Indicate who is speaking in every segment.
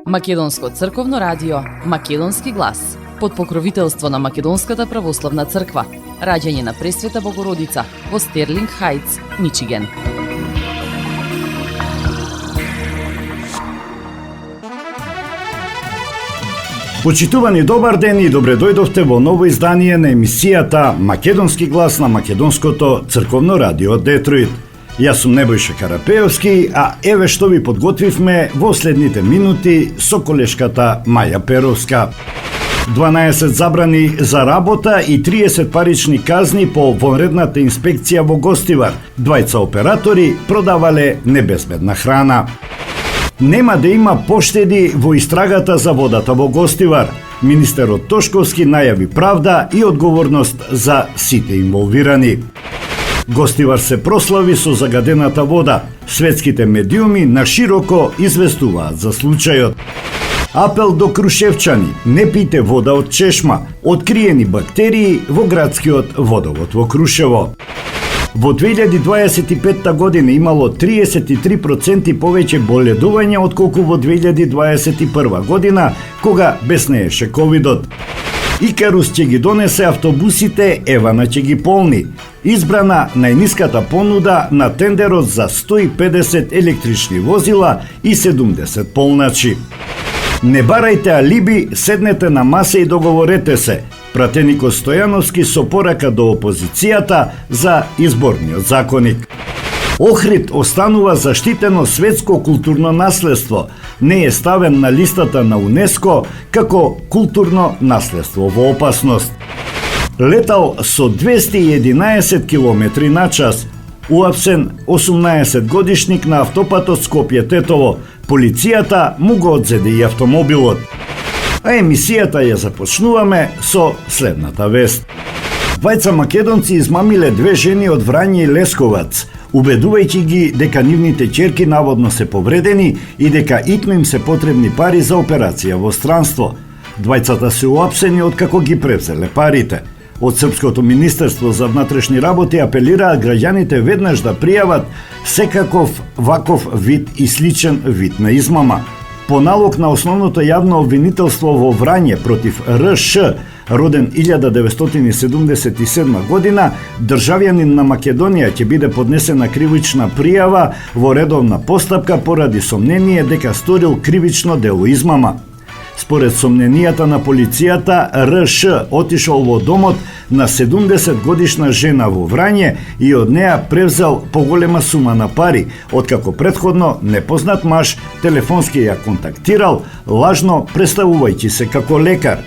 Speaker 1: Македонско црковно радио, Македонски глас, под покровителство на Македонската православна црква, раѓање на Пресвета Богородица во Стерлинг Хајтс, Мичиген.
Speaker 2: Почитувани, добар ден и добре дојдовте во ново издание на емисијата Македонски глас на Македонското црковно радио Детройт. Јас сум Небојша Карапеовски, а еве што ви подготвивме во следните минути со колешката Маја Перовска. 12 забрани за работа и 30 парични казни по вонредната инспекција во Гостивар. Двајца оператори продавале небезбедна храна. Нема да има поштеди во истрагата за водата во Гостивар. Министерот Тошковски најави правда и одговорност за сите инволвирани. Гостивар се прослави со загадената вода. Светските медиуми нашироко известуваат за случајот. Апел до крушевчани: не пијте вода од чешма. Откриени бактерии во градскиот водовод во Крушево. Во 2025 година имало 33% повеќе боледувања отколку во 2021 година, кога беснееше ковидот. Икарус ќе ги донесе автобусите, Евана ќе ги полни. Избрана најниската понуда на тендерот за 150 електрични возила и 70 полначи. Не барајте алиби, седнете на маса и договорете се. Пратеникот Стојановски со порака до опозицијата за изборниот законик. Охрид останува заштитено светско културно наследство. Не е ставен на листата на УНЕСКО како културно наследство во опасност. Летал со 211 км на час. Уапсен 18 годишник на автопатот Скопје-Тетово. Полицијата му го одзеде и автомобилот. А емисијата ја започнуваме со следната вест. Двајца македонци измамиле две жени од Врање и Лесковац, убедувајќи ги дека нивните ќерки наводно се повредени и дека итно им се потребни пари за операција во странство. Двајцата се уапсени откако ги превзеле парите. Од Српското министерство за внатрешни работи апелираат граѓаните веднаш да пријават секаков ваков вид и сличен вид на измама. По налог на основното јавно обвинителство во Врање против РШ, роден 1977 година, државјанин на Македонија ќе биде поднесена кривична пријава во редовна постапка поради сомнение дека сторил кривично дело измама. Според сомненијата на полицијата, РШ отишол во домот на 70 годишна жена во Врање и од неа превзел поголема сума на пари, откако претходно непознат маж телефонски ја контактирал, лажно представувајќи се како лекар.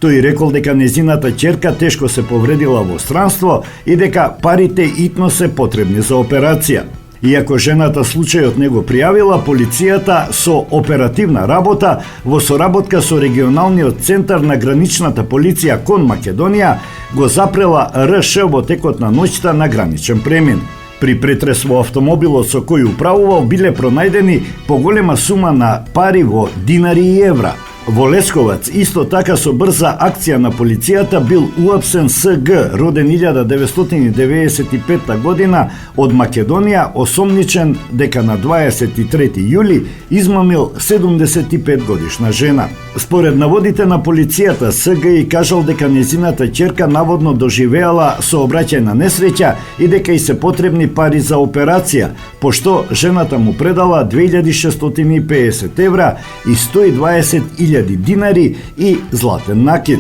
Speaker 2: Тој рекол дека незината ќерка тешко се повредила во странство и дека парите итно се потребни за операција. Иако жената случајот не го пријавила, полицијата со оперативна работа во соработка со регионалниот центар на граничната полиција кон Македонија го запрела РШ во текот на ноќта на граничен премин. При претрес во автомобилот со кој управувал биле пронајдени поголема сума на пари во динари и евра. Во Лесковац, исто така со брза акција на полицијата бил уапсен СГ, роден 1995 година од Македонија, осомничен дека на 23 јули измамил 75 годишна жена. Според наводите на полицијата, СГ и кажал дека незината ќерка наводно доживеала сообраќајна несреќа и дека и се потребни пари за операција, пошто жената му предала 2650 евра и 120.000 динари и златен накид.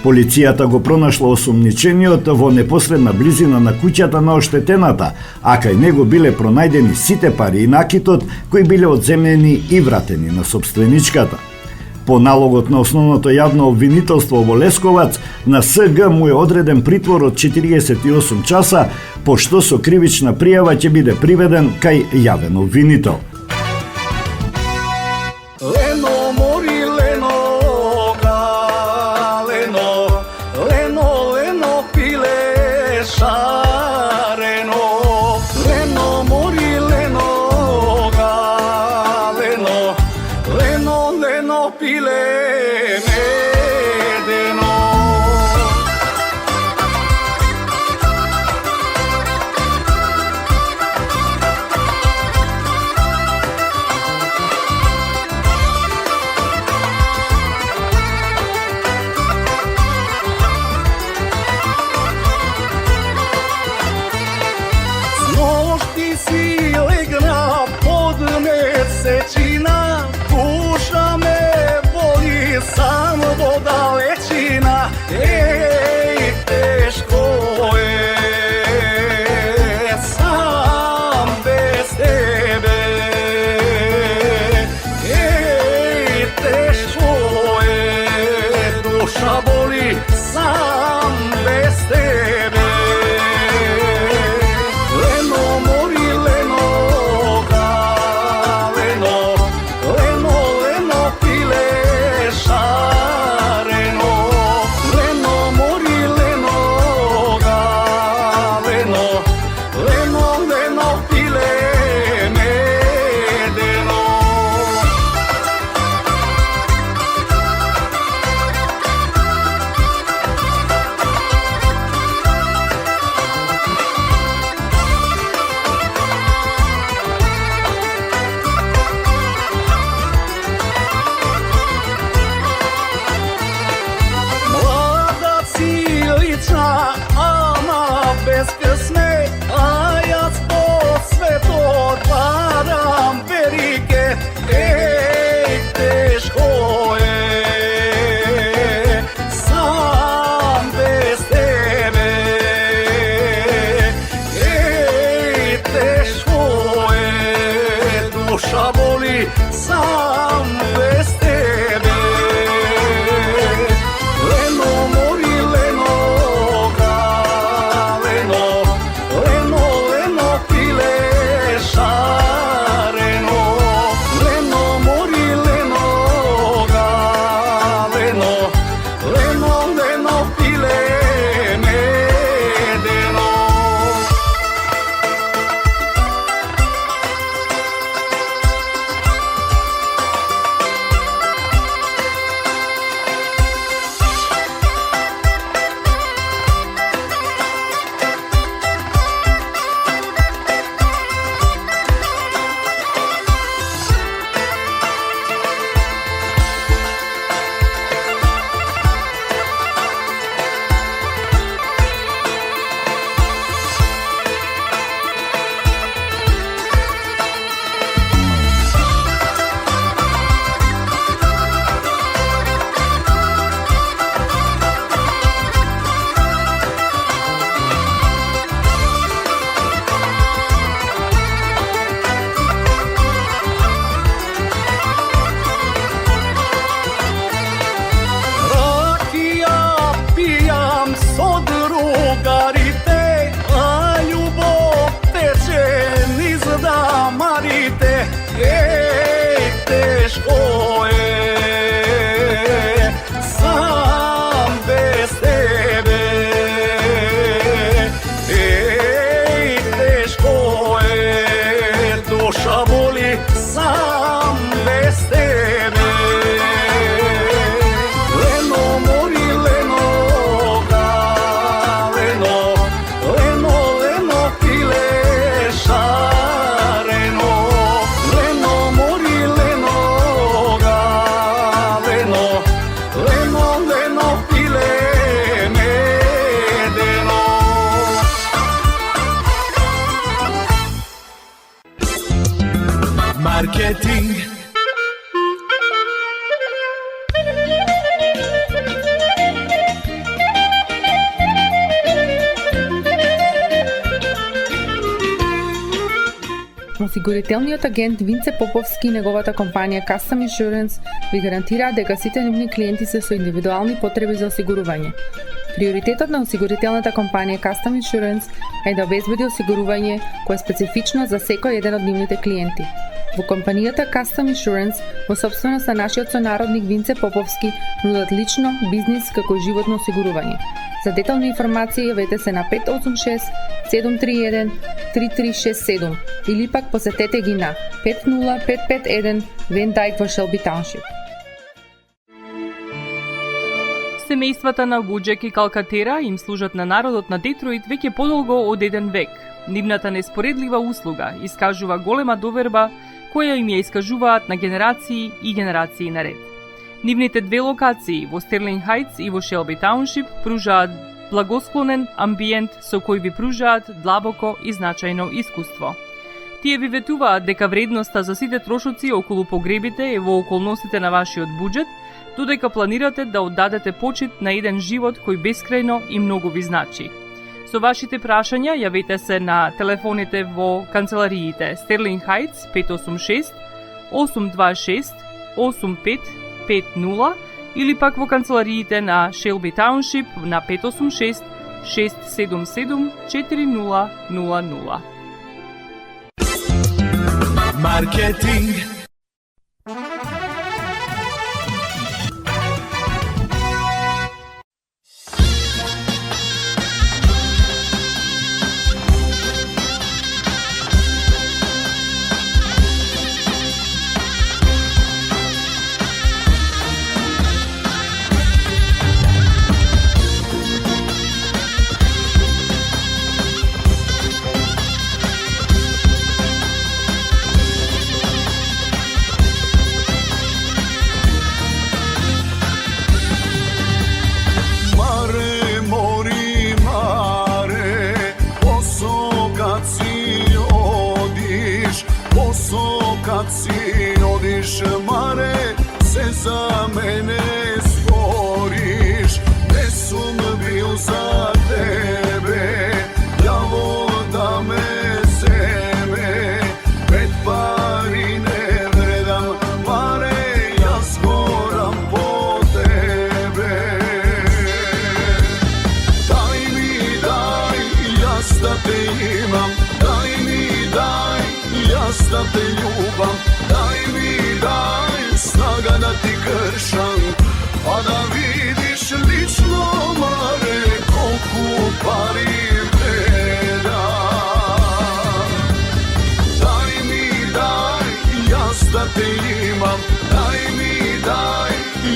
Speaker 2: Полицијата го пронашла осумничениот во непосредна близина на куќата на оштетената, а кај него биле пронајдени сите пари и накитот кои биле одземени и вратени на собственичката. По налогот на основното јавно обвинителство во Лесковац, на СГ му е одреден притвор од 48 часа, пошто со кривична пријава ќе биде приведен кај јавен обвинител.
Speaker 3: месечина, душа ме боли само во далечина. Еј, тешко е сам без тебе. Еј, тешко е, душа боли сам без тебе. Marketing.
Speaker 4: Осигурителниот агент Винце Поповски и неговата компанија Custom Insurance ви гарантираат дека сите нивни клиенти се со индивидуални потреби за осигурување. Приоритетот на осигурителната компанија Custom Insurance е да обезбеди осигурување кое е специфично за секој еден од нивните клиенти. Во компанијата Custom Insurance, во собственост на нашиот сонародник Винце Поповски, нудат лично, бизнис како и животно осигурување. За детални информации јавете се на 586 731 3367 или пак посетете ги на 50551 Вен Дайк во Шелби Тауншип.
Speaker 5: Семејствата на Вуџек и Калкатера им служат на народот на Детройт веќе подолго од еден век. Нивната неспоредлива услуга искажува голема доверба која им ја искажуваат на генерации и генерации наред. Нивните две локации во Стерлинг Хајтс и во Шелби Тауншип пружаат благосклонен амбиент со кој ви пружаат длабоко и значајно искуство. Тие ви ветуваат дека вредноста за сите трошоци околу погребите е во околностите на вашиот буџет, додека планирате да оддадете почит на еден живот кој бескрајно и многу ви значи. Со вашите прашања јавете се на телефоните во канцелариите Стерлинг Хајтс 586 826 8550 или пак во канцелариите на Шелби Тауншип на 586 677 4000.
Speaker 3: Маркетинг. Kad si odiš, mare, se za mene stvoriš. Ne sum bil za tebe, javo da me zeme. Pet pari ne vredam, mare, ja zgoram po tebe. Daj mi, daj, jas da te imam. Daj mi, daj, jas da te ljubam. Daj mi, daj, snaga da ti kršam, pa da vidiš lično, mare, koliko pari vreda. Daj mi, daj, jas da te imam. Daj mi, daj,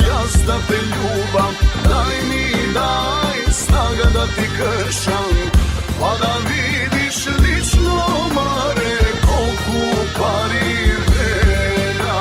Speaker 3: jas da te ljubam. Daj mi, daj, snaga da ti kršam, pa da vidiš lično, mare, koliko pari vreda.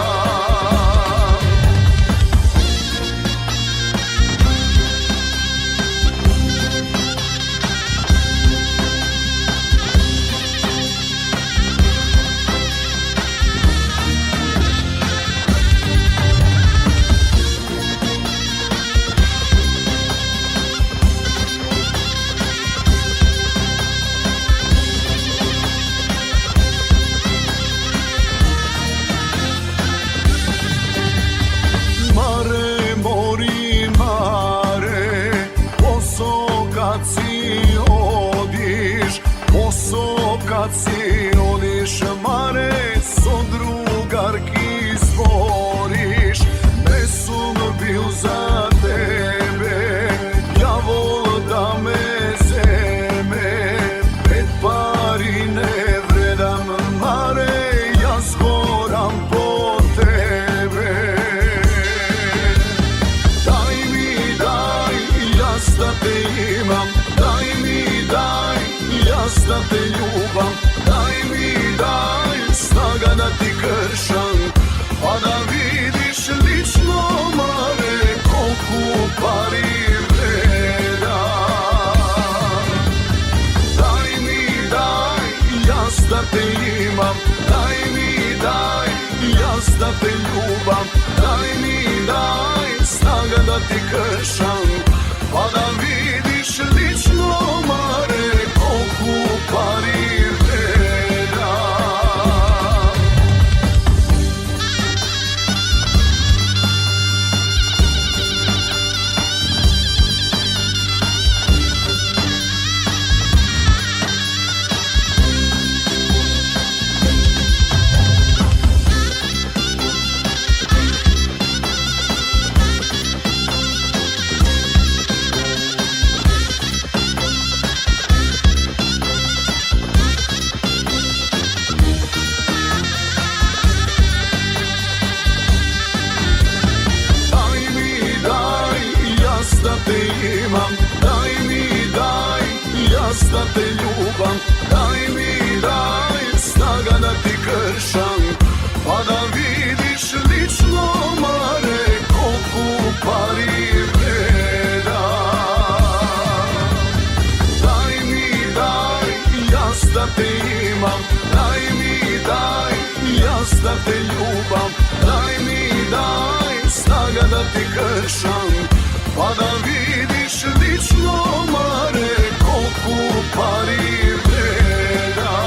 Speaker 3: Kad si odiš, mare, so drugarki zboriš. Ne sum bil za tebe, javo da me zeme. Pet pari ne vredam, mare, ja zgoram po tebe. Daj mi, daj, jas da te imam. Daj mi, daj, jas da te ljubam. Daj mi, daj, snaga da ti kršam, pa da vidiš lično, mare, koliko pari vreda. Daj mi, daj, jas da te imam. Daj mi, daj, jas da te ljubam. Daj mi, daj, snaga da ti kršam, pa da vidiš lično, mare, koliko pari vreda. Da te imam, daj mi, daj, jas da te ljubam. Daj mi, daj, snaga da ti kršam, pa da vidiš lično, mare, koliko pari vreda. Daj mi, daj, jas da te imam. Daj mi, da te ljubam. Daj mi, daj snaga da ti kršam, pa da vidiš lično mare koliko pari vreda.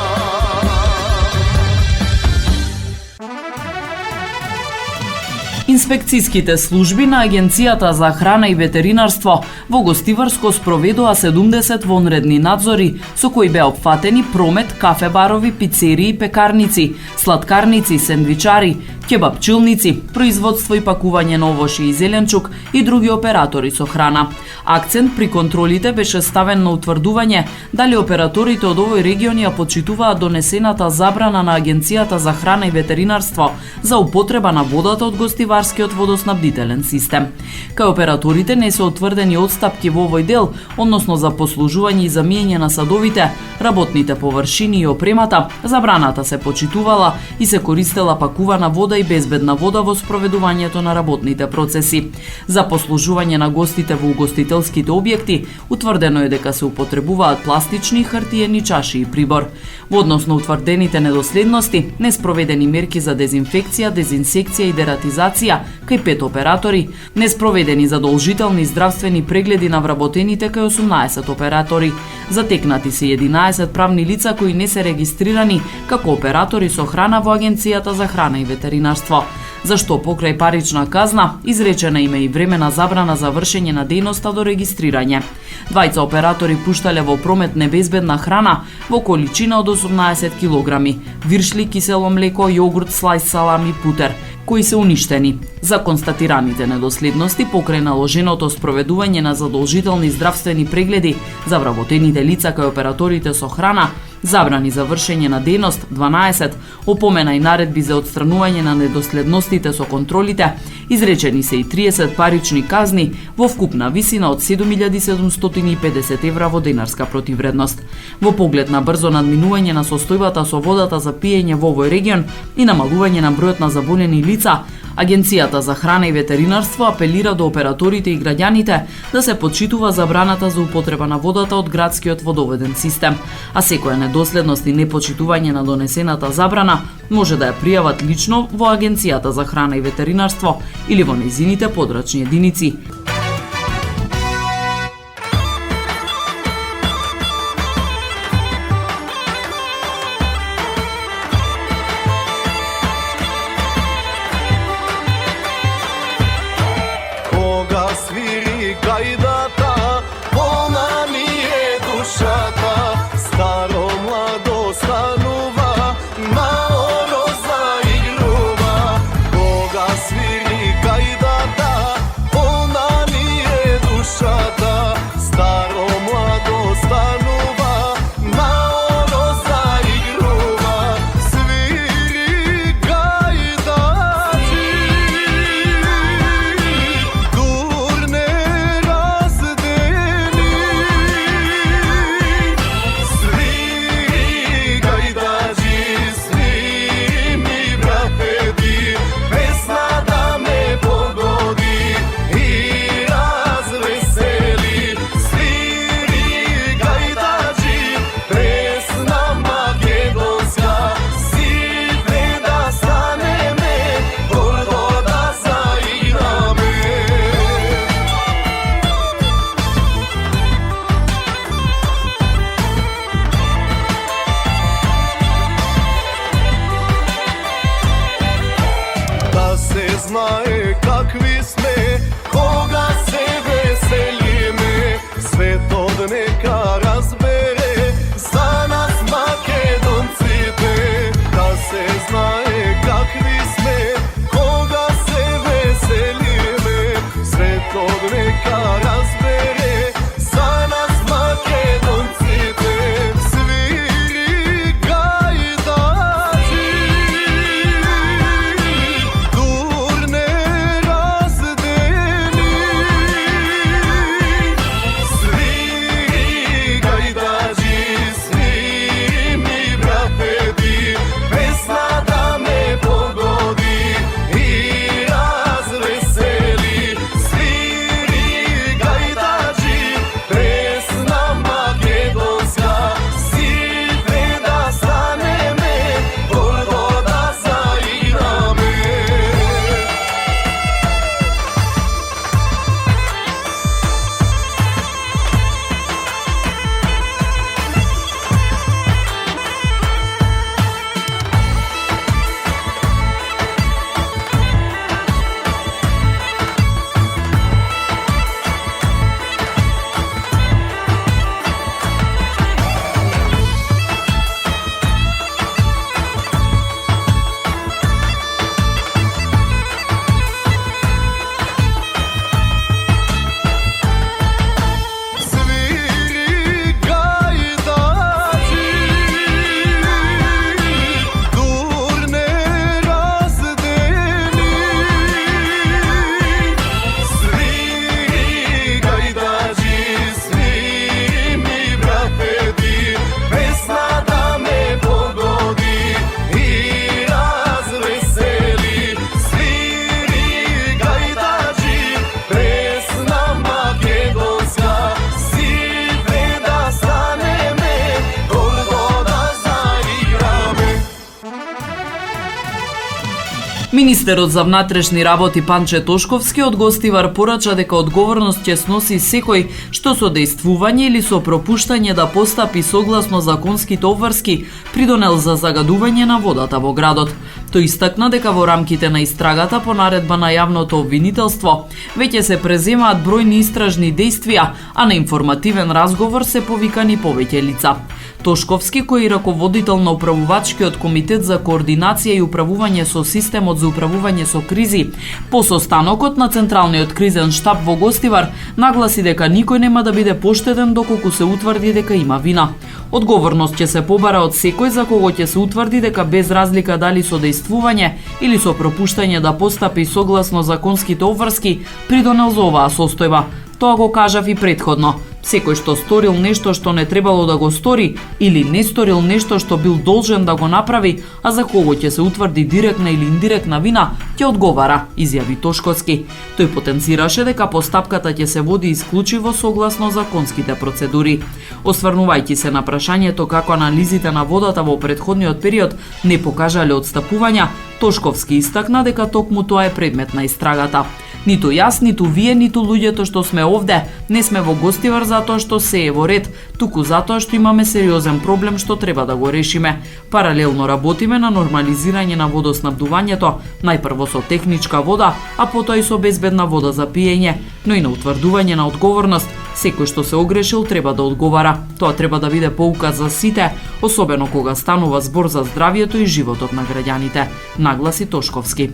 Speaker 1: Инспекцијските служби на Агенцијата за храна и ветеринарство во Гостиварско спроведува 70 вонредни надзори со кои беа опфатени промет, кафе-барови, пицерии, пекарници, сладкарници, сендвичари, кебапчилници, производство и пакување на овошје и зеленчук и други оператори со храна. Акцент при контролите беше ставен на утврдување дали операторите од овој регион ја почитуваат донесената забрана на Агенцијата за храна и ветеринарство за употреба на водата од Гостиварскиот водоснабдителен систем. Кај операторите не се утврдени одстапки во овој дел, односно за послужување и замиење на садовите, работните површини и опремата, забраната се почитувала и се користела пакувана вода и безбедна вода во спроведувањето на работните процеси. За послужување на гостите во угостителските објекти, утврдено е дека се употребуваат пластични и хартиени чаши и прибор. Во однос на утврдените недоследности, неспроведени мерки за дезинфекција, дезинсекција и дератизација кај 5 оператори, неспроведени задолжителни здравствени прегледи на вработените кај 18 оператори. Затекнати се 11 правни лица кои не се регистрирани како оператори со храна во Агенцијата за храна и ветеринарство. Зашто покрај парична казна, изречена им е и времена забрана за вршење на дејноста до регистрирање. Двајца оператори пуштале во промет небезбедна храна во количина од 18 килограми, виршли, кисело млеко, јогурт, слајс салами, путер, кои се уништени. За констатираните недоследности покрај наложеното спроведување на задолжителни здравствени прегледи за вработените лица кај операторите со храна, забрани за вршење на дејност 12, опомена и наредби за отстранување на недоследностите со контролите, изречени се и 30 парични казни во вкупна висина од 7750 евра во денарска противредност. Во поглед на брзо надминување на состојбата со водата за пиење во овој регион и намалување на бројот на заболени лица, Агенцијата за храна и ветеринарство апелира до операторите и граѓаните да се почитува забраната за употреба на водата од градскиот водоведен систем, а секоја недоследност и непочитување на донесената забрана може да ја пријават лично во Агенцијата за храна и ветеринарство или во нејзините подрачни единици.
Speaker 3: Свири гајдата, полна ми е душата, старо младо станува, маоро заигрува. Кога свири гајдата, полна ми е душата, старо младо станува, маоро заигрува. Свири гајдачи, знае какви сме, кога се веселиме, светот нека разбере за нас македонците. Да се знае какви сме, кога се веселиме, светот нека разбере за нас македонците. Свири гајдачи, Pesna da
Speaker 1: Министерот за внатрешни работи Панче Тошковски од Гостивар порача дека одговорност ќе сноси секој што со дејствување или со пропуштање да постапи согласно законските обврски придонел за загадување на водата во градот. Тој истакна дека во рамките на истрагата по наредба на јавното обвинителство веќе се преземаат бројни истражни дејствија, а на информативен разговор се повикани повеќе лица. Тошковски, кој е раководител на управувачкиот комитет за координација и управување со системот за управување со кризи, по состанокот на Централниот кризен штаб во Гостивар, нагласи дека никој нема да биде поштеден доколку се утврди дека има вина. Одговорност ќе се побара од секој за кого ќе се утврди дека без разлика дали со дејствување или со пропуштање да постапи согласно законските обврски придонел за оваа состојба. Тоа го кажав и претходно. Секој што сторил нешто што не требало да го стори или не сторил нешто што бил должен да го направи, а за кого ќе се утврди директна или индиректна вина, ќе одговара, изјави Тошковски. Тој потенцираше дека постапката ќе се води исклучиво согласно законските процедури. Осврнувајќи се на прашањето како анализите на водата во претходниот период не покажале отстапувања, Тошковски истакна дека токму тоа е предмет на истрагата. Ниту јас, ниту вие, ниту луѓето што сме овде, не сме во Гостивар затоа што се е во ред, туку затоа што имаме сериозен проблем што треба да го решиме. Паралелно работиме на нормализирање на водоснабдувањето, најпрво со техничка вода, а потоа и со безбедна вода за пиење, но и на утврдување на одговорност. Секој што се огрешил треба да одговара. Тоа треба да биде поука за сите, особено кога станува збор за здравието и животот на граѓаните, нагласи Тошковски.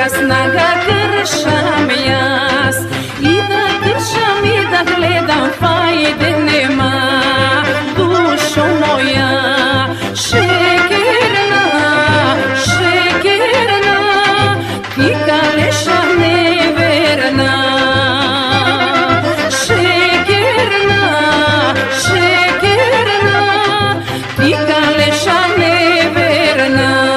Speaker 6: Нека снага кршам јас и да кршам и да гледам фајде нема. Душо моја шекерна, шекерна, ти калеша неверна. Шекерна, шекерна, ти калеша неверна.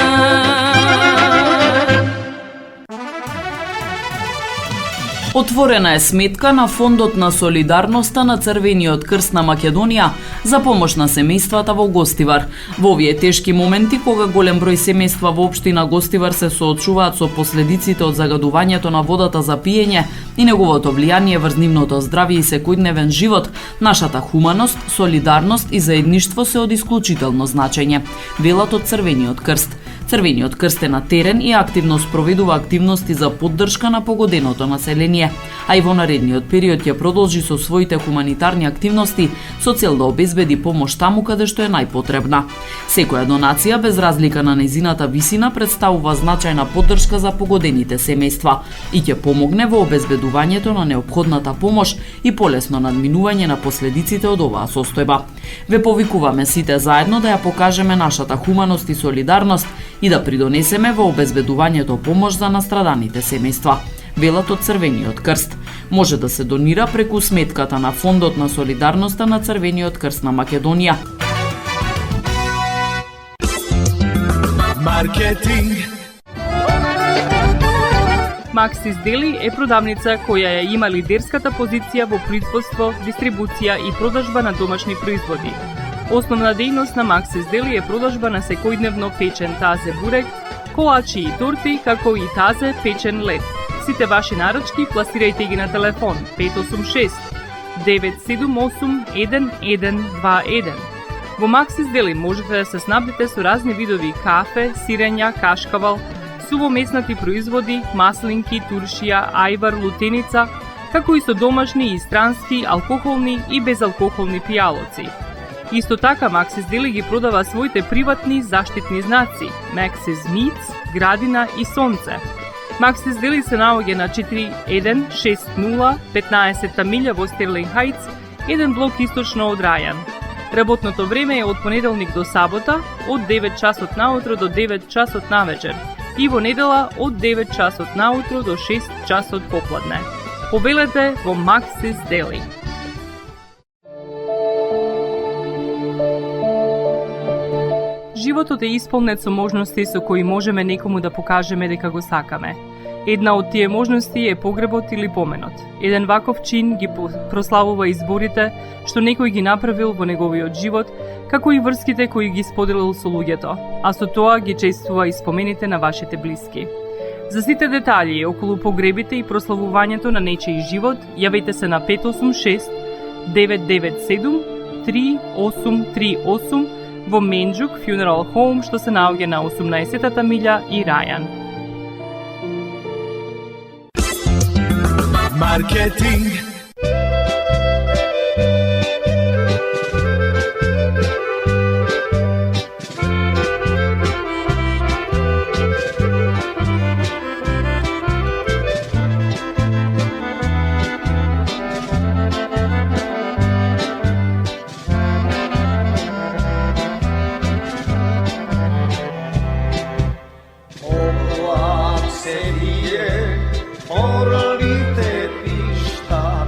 Speaker 1: Отворена е сметка на Фондот на солидарноста на Црвениот крст на Македонија за помош на семејствата во Гостивар. Во овие тешки моменти, кога голем број семејства во општина Гостивар се соочуваат со последиците од загадувањето на водата за пиење и неговото влијание врз нивното здравје и секојдневен живот, нашата хуманост, солидарност и заедништво се од исклучително значење, велат од Црвениот крст. Црвениот крст е на терен и активно спроведува активности за поддршка на погоденото население, а и во наредниот период ќе продолжи со своите хуманитарни активности со цел да обезбеди помош таму каде што е најпотребна. Секоја донација, без разлика на нејзината висина, представува значајна поддршка за погодените семејства и ќе помогне во обезбедувањето на неопходната помош и полесно надминување на последиците од оваа состојба. Ве повикуваме сите заедно да ја покажеме нашата хуманост и солидарност и да придонесеме во обезбедувањето помош за настраданите семејства, велат од Црвениот крст. Може да се донира преку сметката на Фондот на солидарноста на Црвениот крст на Македонија.
Speaker 3: Маркетинг.
Speaker 5: Максис Дели е продавница која ја има лидерската позиција во производство, дистрибуција и продажба на домашни производи. Основна дејност на Максис Дели е продажба на секојдневно печен тазе бурек, колачи и торти, како и тазе печен лед. Сите ваши нарачки пласирајте ги на телефон 586 978 1121. Во Максис Дели можете да се снабдите со разни видови кафе, сирења, кашкавал, сувомеснати производи, маслинки, туршија, ајвар, лутеница, како и со домашни и странски, алкохолни и безалкохолни пијалоци. Исто така, Максис Дели ги продава своите приватни заштитни знаци Максис Meats, Градина и Сонце. Максис Дели се наоѓа на 4160 15 милја во Стерлинг Хајтс, еден блок источно од Рајан. Работното време е од понеделник до сабота, од 9 часот наутро до 9 часот навечер и во недела од 9 часот наутро до 6 часот попладне. Повелете во Максис Дели. Животот е исполнет со можности со кои можеме некому да покажеме дека го сакаме. Една од тие можности е погребот или поменот. Еден ваков чин ги прославува изборите што некој ги направил во неговиот живот, како и врските кои ги споделил со луѓето, а со тоа ги чествува и спомените на вашите блиски. За сите детали околу погребите и прославувањето на нечиј живот, јавете се на 586 997 3838 во Менџук Funeral Home, што се наоѓа на 18-та милја и Рајан.
Speaker 3: Маркетинг. Oblak se vije, orlite pišta,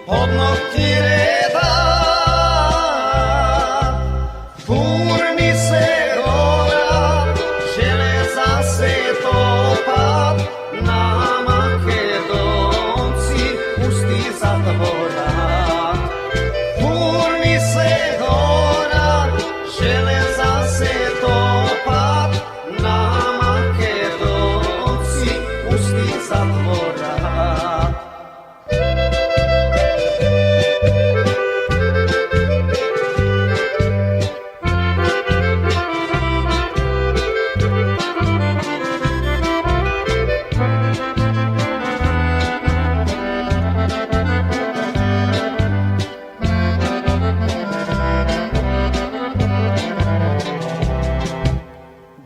Speaker 7: под ноќи реда, фурни се гора, железа се топат, на македонци пусти затворат. Фурни се гора, железа се топат, на македонци пусти затворат.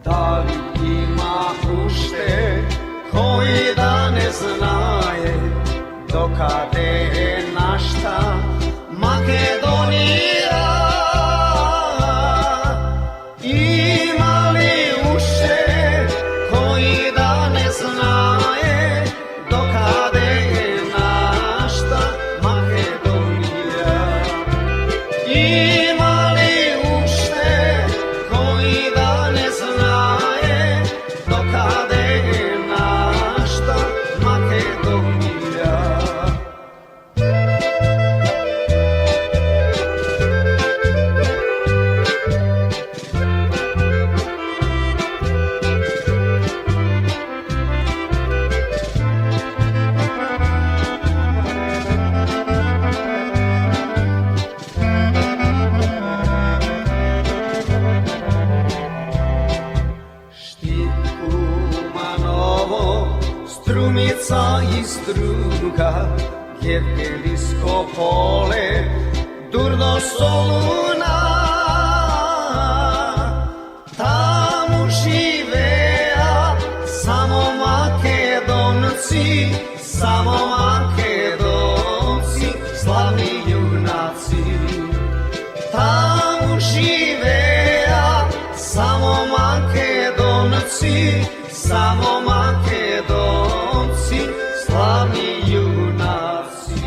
Speaker 7: Дали има уште кој да не знае докаде е нашта Македонија? Има ли уште кој да не знае докаде е нашта Македонија? Има ли уште кој да не знае докаде е нашта Македонија? Куманово, Струмица и Струга, Евгелиско поле, Дурно Солуна. Таму живеа само македонци, само македонци, славни јунаци. Таму живеа само македонци, само македонци, славни јунаци.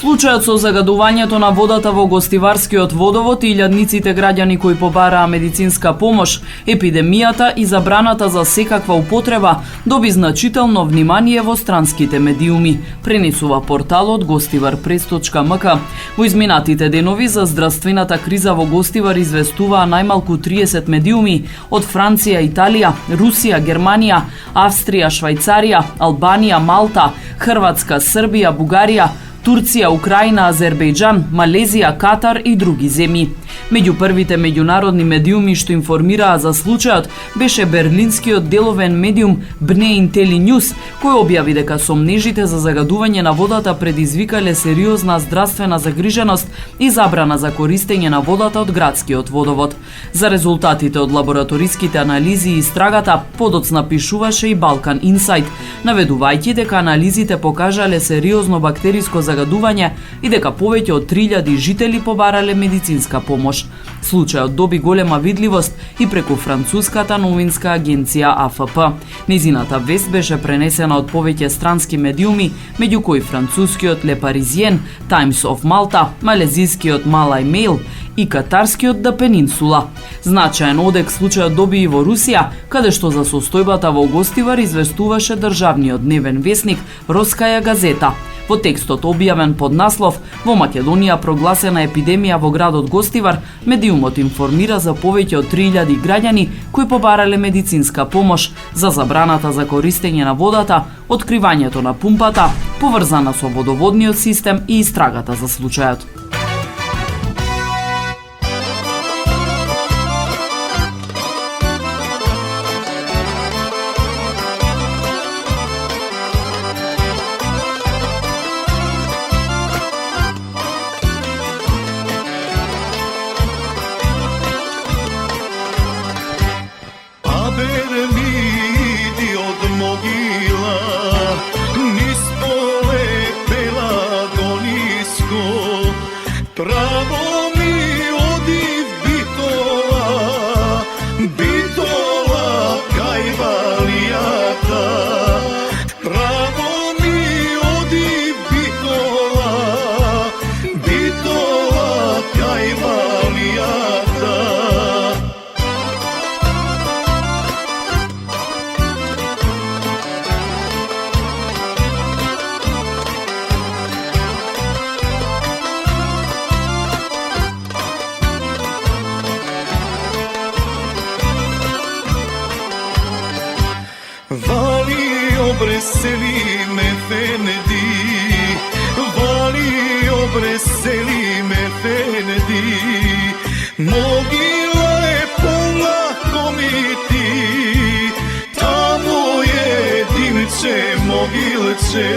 Speaker 1: Случајот со загадувањето на водата во гостиварскиот водовод и илјадниците граѓани кои побараа медицинска помош, епидемијата и забраната за секаква употреба доби значително внимание во странските медиуми, пренесува порталот gostivarpress.mk. Во изминатите денови за здравствената криза во Гостивар известуваа најмалку 30 медиуми од Франција, Италија, Русија, Германија, Австрија, Швајцарија, Албанија, Малта, Хрватска, Србија, Бугарија, Турција, Украина, Азербејџан, Малезија, Катар и други земји. Меѓу првите меѓународни медиуми што информираа за случајот беше берлинскиот деловен медиум Bne Intellinews, кој објави дека сомнежите за загадување на водата предизвикале сериозна здравствена загриженост и забрана за користење на водата од градскиот водовод. За резултатите од лабораториските анализи и истрагата подоцна пишуваше и Balkan Insight, наведувајќи дека анализите покажале сериозно бактериско загадување и дека повеќе од 3000 жители побарале медицинска помош. Случајот доби голема видливост и преку француската новинска агенција AFP. Незината вест беше пренесена од повеќе странски медиуми, меѓу кои францускиот Le Parisien, Times of Malta, малезискиот Malay Mail и катарскиот The Peninsula. Значаен одек случајот доби и во Русија, каде што за состојбата во Гостивар известуваше државниот дневен весник Роскаја газета. Во текстот објавен под наслов «Во Македонија прогласена епидемија во градот Гостивар», медиумот информира за повеќе од 3000 граѓани кои побарале медицинска помош, за забраната за користење на водата, откривањето на пумпата, поврзана со водоводниот систем и истрагата за случајот.
Speaker 3: обресели ме фенеди, могила е полна комити, тамо е димче, могилче,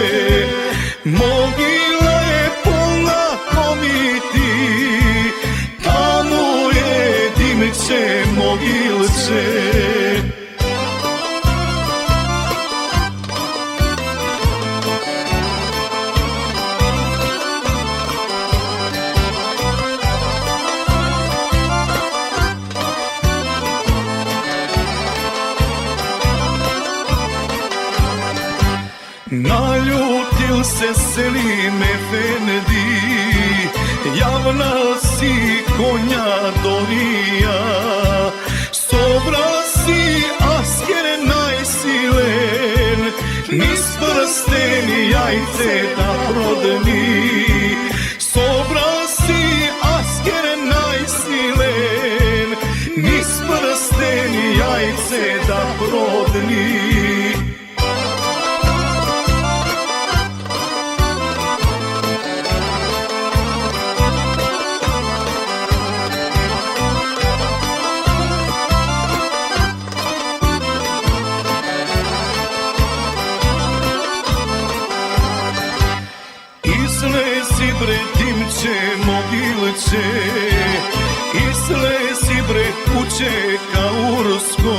Speaker 3: могила е полна комити, тамо е димче, могилче. Naljutил se Selim Efendi, javna si konja Dorija, sobra si asker najsilen, niz prsteni jajce da prodni, sobra si asker najsilen, niz prsteni jajce da prodni. Izlezi bre dimče, mogilče, izlezi bre kuće kaursko,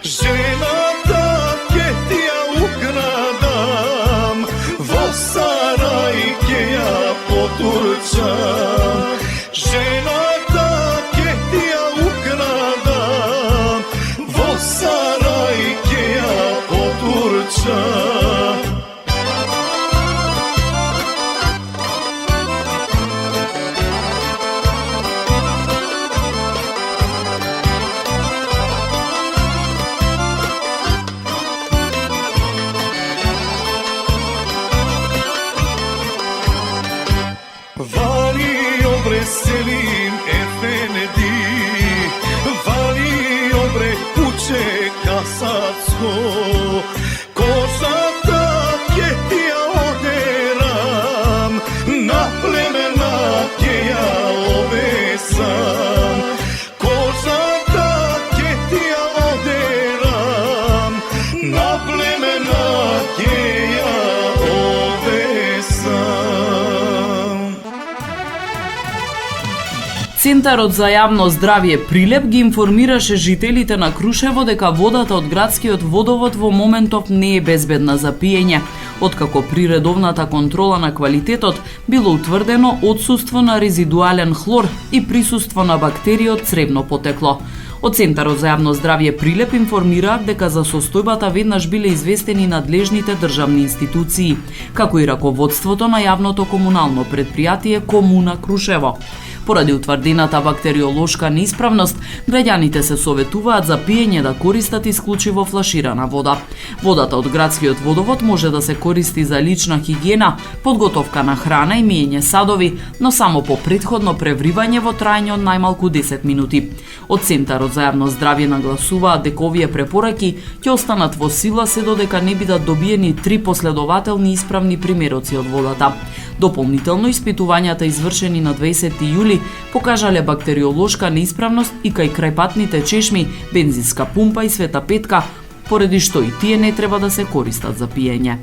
Speaker 3: žena take ti ja ukradam, vo sarajke ja poturčam, žena take ti ja ukradam, vo sarajke ja poturčam. Selim Efendi, vali obre kuće kasacko, kožata ketija oderam, na plemena keja ovesam, kožata ketija oderam, na plemena keja ovesam.
Speaker 1: Центарот за јавно здравје Прилеп ги информираше жителите на Крушево дека водата од градскиот водовод во моментов не е безбедна за пиење, откако при редовната контрола на квалитетот било утврдено отсуство на резидуален хлор и присуство на бактерии од цревно потекло. Од Центарот за јавно здравје Прилеп информираат дека за состојбата веднаш биле известени надлежните државни институции, како и раководството на јавното комунално предпријатие Комуна Крушево. Поради утврдената бактериолошка неисправност, граѓаните се советуваат за пиење да користат исклучиво флаширана вода. Водата од градскиот водовод може да се користи за лична хигиена, подготовка на храна и миење садови, но само по претходно превривање во траење од најмалку 10 минути. Од Центарот за јавно здравје нагласуваат дека овие препораки ќе останат во сила се додека не бидат добиени 3 последователни исправни примероци од водата. Дополнително, испитувањата извршени на 20 јули покажале бактериолошка неисправност и кај крајпатните чешми, бензинска пумпа и Света Петка, поради што и тие не треба да се користат за пиење.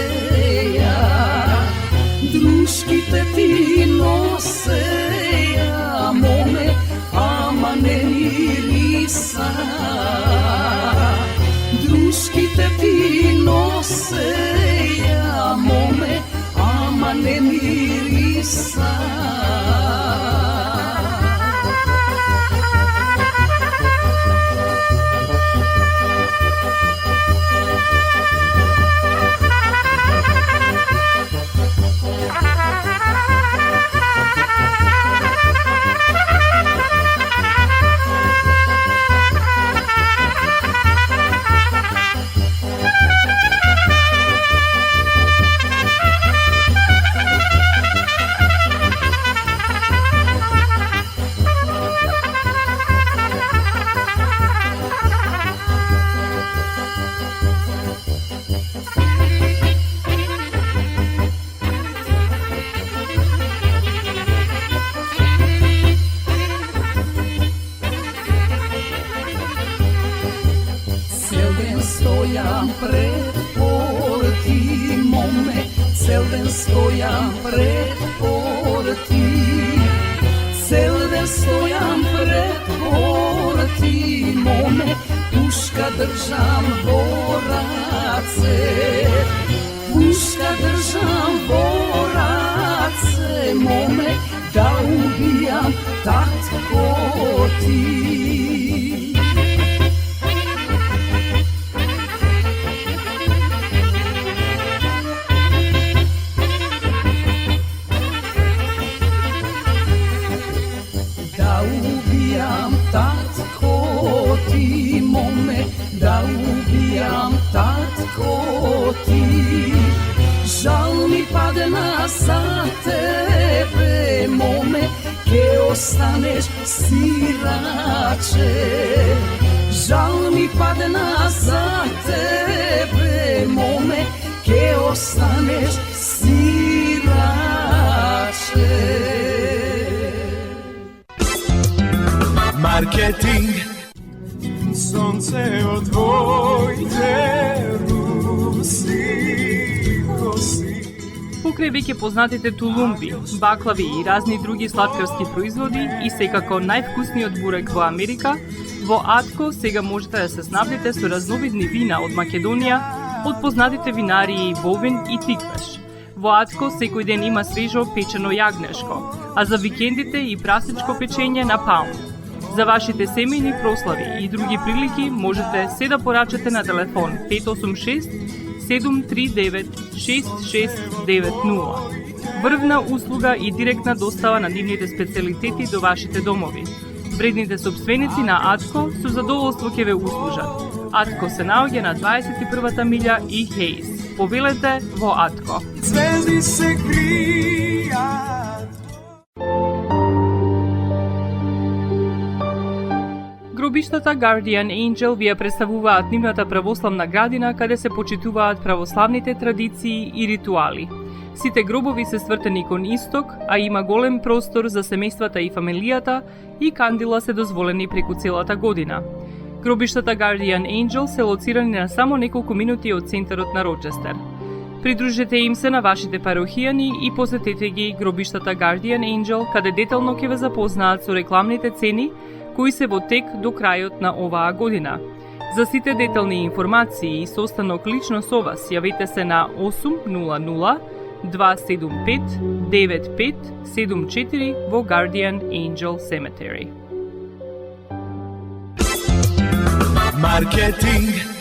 Speaker 6: носеја, друшките ти носеја, моме, ама не мириса. Друшките ти носеја, моме, ама не мириса. Стојам пред порти, моме, цел ден стојам пред порти. Цел ден стојам пред порти, моме, пушка држам во раце. Пушка држам во раце, моме, да убијам татко ти. Татко ти, моме, да убијам татко ти. Жал ми падна за тебе, моме, ке останеш сираче. Жал ми падна за тебе, моме, ке останеш сираче.
Speaker 3: Маркетинг. Сонце од твоите руси коси.
Speaker 5: Покрај веќе познатите тулумби, баклави и разни други сладкарски производи и секако највкусниот бурек во Америка, во Атко сега можете да се снабдите со разновидни вина од Македонија, од познатите винарии Бовин и Тиквеш. Во Атко секој ден има свежо печено јагнешко, а за викендите и прасничко печење на паун. За вашите семејни прослави и други прилики можете се да порачате на телефон 586 739 6690. Врвна услуга и директна достава на нивните специјалитети до вашите домови. Вредните собственици на Атко со задоволство ќе ве услужат. Атко се наоѓа на 21-та милја и Хейс. Повелете во Атко.
Speaker 3: Звезди се кријат.
Speaker 5: Гробиштата Guardian Angel ви ја представуваат нивната православна градина каде се почитуваат православните традиции и ритуали. Сите гробови се свртени кон исток, а има голем простор за семејствата и фамилијата и кандила се дозволени преку целата година. Гробиштата Guardian Angel се лоцирани на само неколку минути од центарот на Рочестер. Придружете им се на вашите парохијани и посетете ги гробиштата Guardian Angel, каде детално ќе ве запознаат со рекламните цени кои се во тек до крајот на оваа година. За сите детални информации и состанок лично со вас, јавете се на 800 275 9574 во Guardian Angel Cemetery.
Speaker 3: Маркетинг.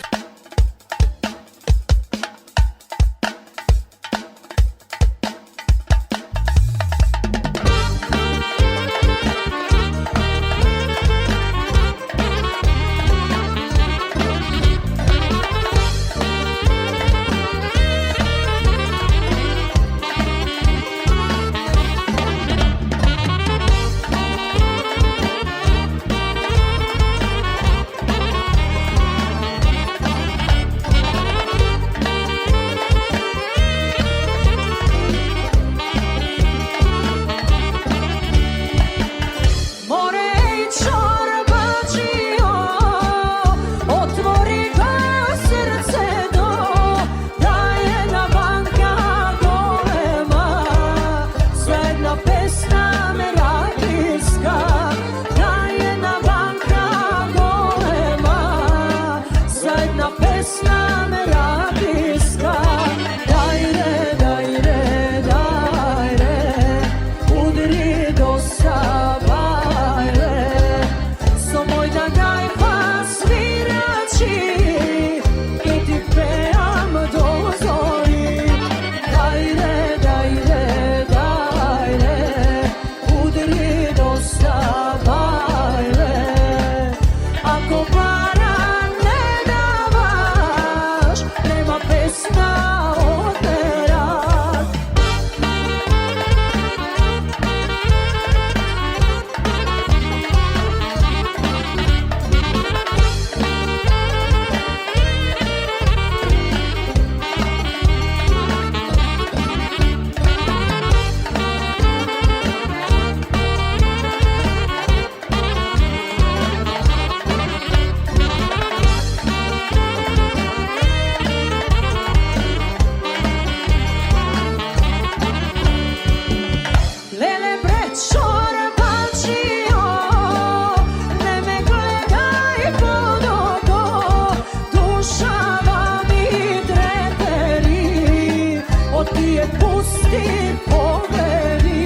Speaker 8: тие пусти погледи,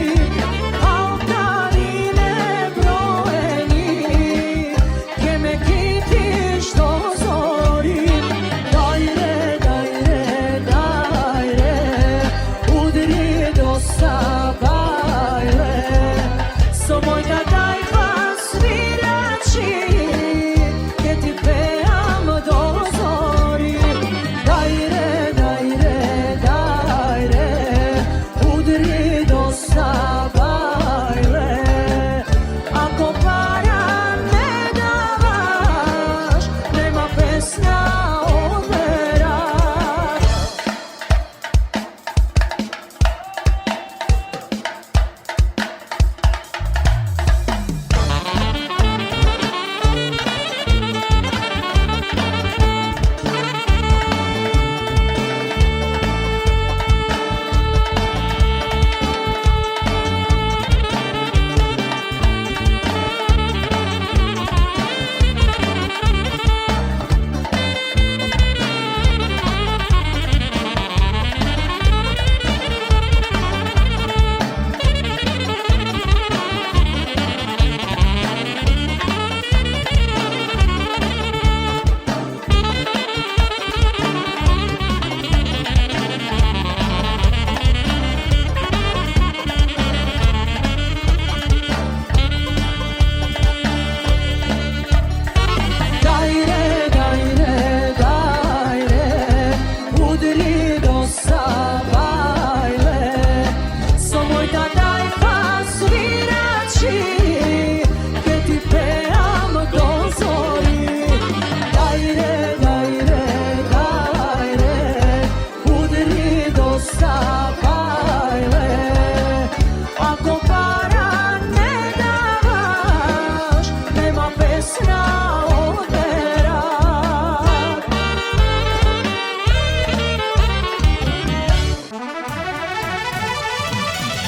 Speaker 8: алтари неброени, ке ме китиш до зори. Дајре, дајре, дајре, удри до сабајле, со мојта дајба свирачи, ке ти пеам до зори. Дајре, дајре, дајре, удри до сабајле, ако пара не даваш, нема песна од вераш. Дајре, дајре, дајре, удри до сабајле, со мојта дајба свирачи, ке ти пеам до зори. Дајре, дајре, дајре, удри до сабајле, ако пара не даваш, нема песна од вераш.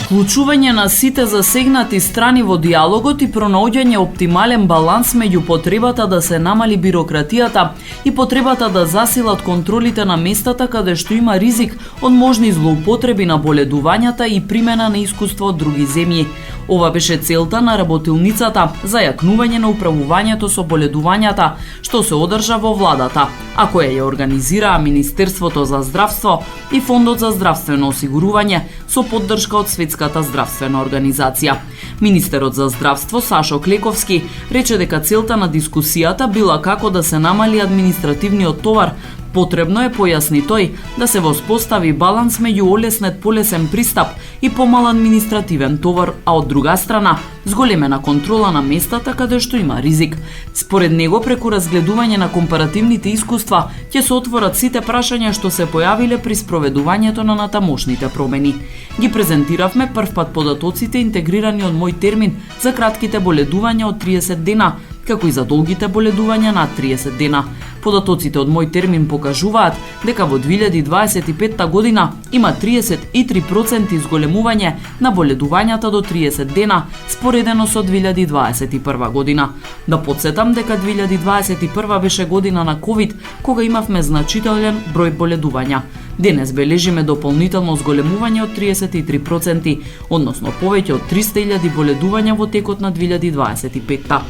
Speaker 1: Вклучување на сите засегнати страни во диалогот и пронаоѓање оптимален баланс меѓу потребата да се намали бирократијата и потребата да засилат контролите на местата каде што има ризик од можни злоупотреби на боледувањата и примена на искуство од други земји. Ова беше целта на работилницата за јакнување на управувањето со боледувањата, што се одржа во владата, а која ја организираа Министерството за здравство и Фондот за здравствено осигурување со поддршка од Светската здравствена организација. Министерот за здравство Сашо Клековски рече дека целта на дискусијата била како да се намали административниот товар. Потребно е, појасни тој, да се воспостави баланс меѓу олеснет полесен пристап и помал административен товар, а од друга страна, зголемена контрола на местата каде што има ризик. Според него, преку разгледување на компаративните искуства, ќе се отворат сите прашања што се појавиле при спроведувањето на натамошните промени. Ги презентиравме првпат податоците интегрирани од мој термин за кратките боледувања од 30 дена, како и за долгите боледувања над 30 дена. Податоците од мој термин покажуваат дека во 2025 година има 33% изголемување на боледувањата до 30 дена, споредено со 2021 година. Да подсетам дека 2021 беше година на COVID, кога имавме значителен број боледувања. Денес бележиме дополнително зголемување од 33%, односно повеќе од 300.000 боледувања во текот на 2025.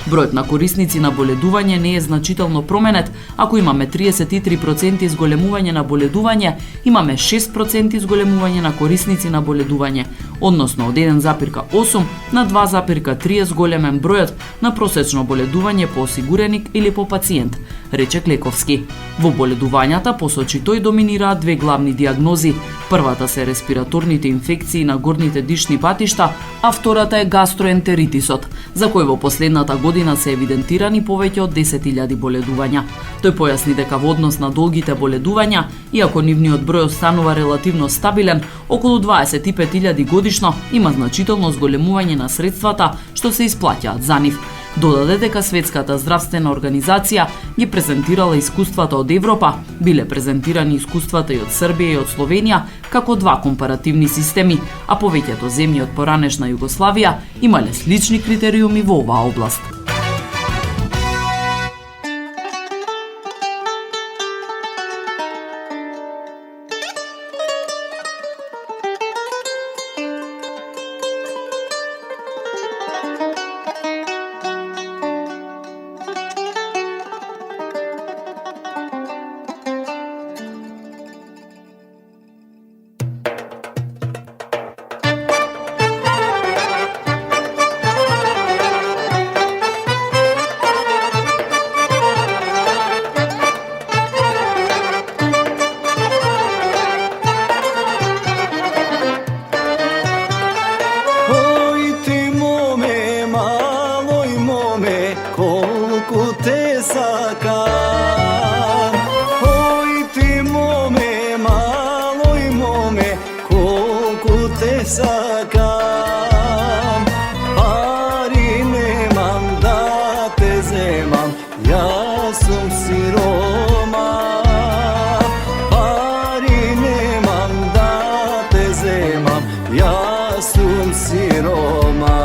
Speaker 1: Бројот на корисници на боледување не е значително променет. Ако имаме 33% изголемување на боледување, имаме 6% изголемување на корисници на боледување, односно од 1,8 на 2,3 зголемен бројот на просечно боледување по осигуреник или по пациент, рече Клековски. Во боледувањата, посочи тој, доминираат две главни диагнози. Првата се респираторните инфекции на горните дишни патишта, а втората е гастроентеритисот, за кој во последната година се евидентирани повеќе од 10.000 боледувања. Тој појасни дека во однос на долгите боледувања, иако нивниот број останува релативно стабилен, околу 25.000 годишно, има значително зголемување на средствата што се исплаќаат за нив. Додаде дека Светската здравствена организација ги презентирала искуствата од Европа, биле презентирани искуствата и од Србија и од Словенија како два компаративни системи, а повеќето земји од поранешна Југославија имале слични критериуми во оваа област.
Speaker 7: te sakam, pari nemam da te zemam, ja sam siroma. Pari nemam da te zemam, ja sam siroma.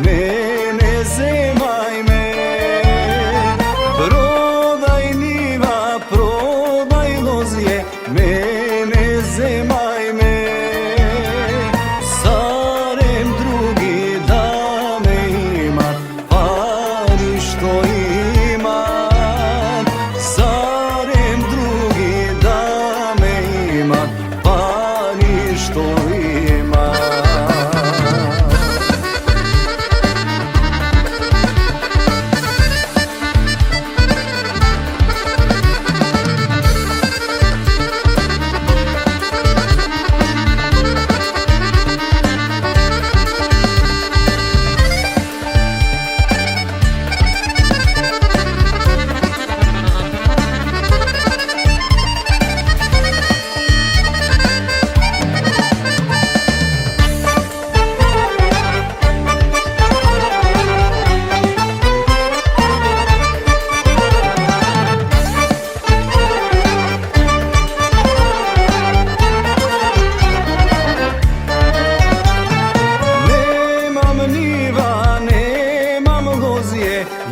Speaker 7: Mene zemaj me, prodaj niva, prodaj lozije, mene zemaj me. Sarem drugi da me ima, pari što ima. Sarem drugi da me ima, pari što ima.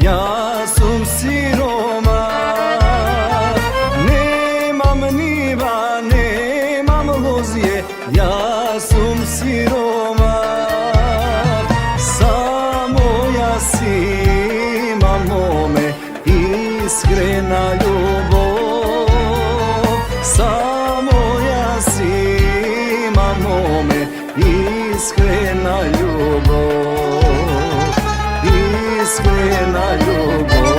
Speaker 7: Ja sam siroma, nemam niva, nemam lozije, ja sam siroma. Samo ja si imam mome, iskrena ljubav. Samo ja si imam mome, iskrena ljubav. Iskrena ljubav.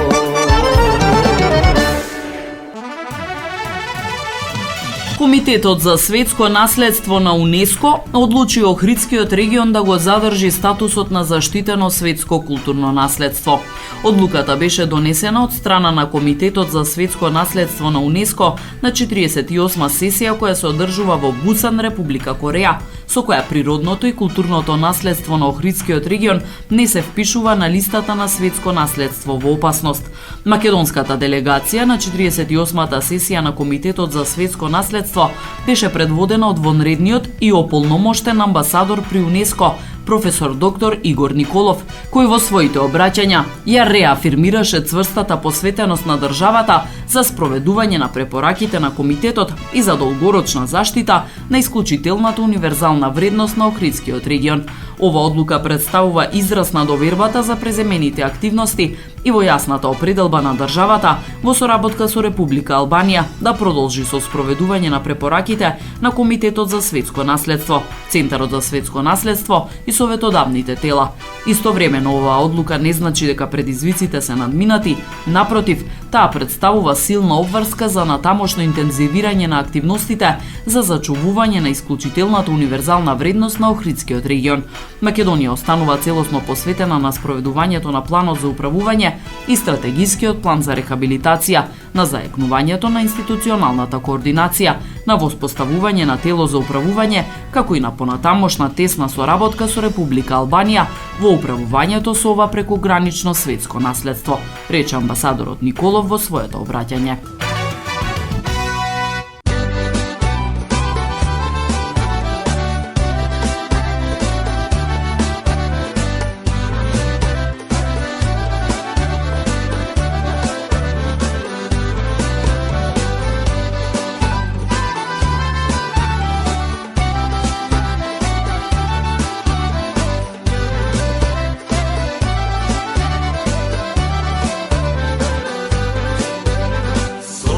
Speaker 1: Комитетот за светско наследство на УНЕСКО одлучи Охридскиот регион да го задржи статусот на заштитено светско културно наследство. Одлуката беше донесена од страна на Комитетот за светско наследство на УНЕСКО на 48-ма сесија која се одржува во Бусан, Република Кореја, со која природното и културното наследство на Охридскиот регион не се впишува на листата на светско наследство во опасност. Македонската делегација на 48-та сесија на Комитетот за светско наследство беше предводена од вонредниот и ополномоштен амбасадор при УНЕСКО, професор доктор Игор Николов, кој во своите обраќања ја реафирмираше цврстата посветеност на државата за спроведување на препораките на комитетот и за долгорочна заштита на исклучителната универзална вредност на Охридскиот регион. Ова одлука представува израз на довербата за преземените активности и во јасната определба на државата во соработка со Република Албанија да продолжи со спроведување на препораките на Комитетот за светско наследство, Центарот за светско наследство и советодавните тела. Истовремено оваа одлука не значи дека предизвиците се надминати, напротив, таа представува силна обврска за натамошно интензивирање на активностите за зачувување на исклучителната универзална вредност на Охридскиот регион. Македонија останува целосно посветена на спроведувањето на планот за управување и стратегискиот план за рехабилитација, на заекнувањето на институционалната координација, на воспоставување на тело за управување, како и на понатамошна тесна соработка со Република Албанија во управувањето со ова прекогранично светско наследство, рече амбасадорот Николов во своето обраќање.
Speaker 7: Со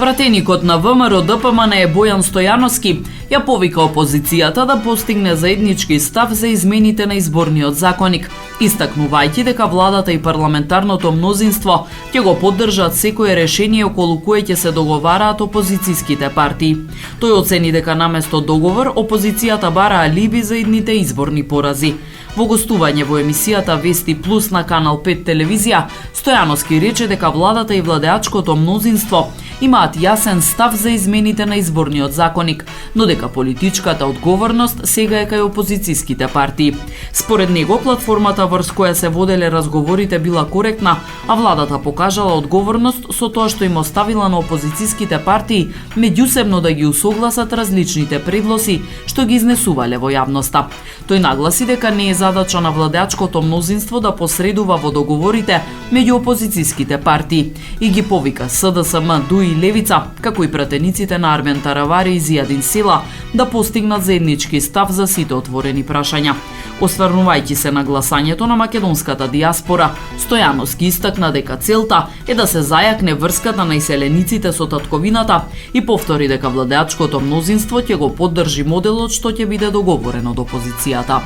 Speaker 1: Пратеникот на ВМРО-ДПМН Бојан Стојановски ја повика опозицијата да постигне заеднички став за измените на изборниот законник, истакнувајќи дека владата и парламентарното мнозинство ќе го поддржат секое решение околу кое ќе се договараат опозицијските партии. Тој оцени дека наместо договор опозицијата бара алиби за идните изборни порази. Во гостување во емисијата Вести Плюс на Канал 5 телевизија, Стојановски рече дека владата и владеачкото мнозинство имаат јасен став за измените на изборниот законник, но дека политичката одговорност сега е кај опозицијските партии. Според него, платформата врз која се воделе разговорите била коректна, а владата покажала одговорност со тоа што им оставила на опозицијските партии меѓусебно да ги усогласат различните предлози што ги изнесувале во јавноста. Тој нагласи дека не е задача на владеачкото мнозинство да посредува во договорите меѓу опозицијските партии и ги повика СДСМ, ДУИ и Левица, како и пратениците на Армен Таравари и Зијадин Села да постигнат заеднички став за сите отворени прашања. Осврнувајќи се на гласањето на македонската диаспора, Стојановски истакна дека целта е да се зајакне врската на иселениците со татковината и повтори дека владеачкото мнозинство ќе го поддржи моделот што ќе биде договорен од опозицијата.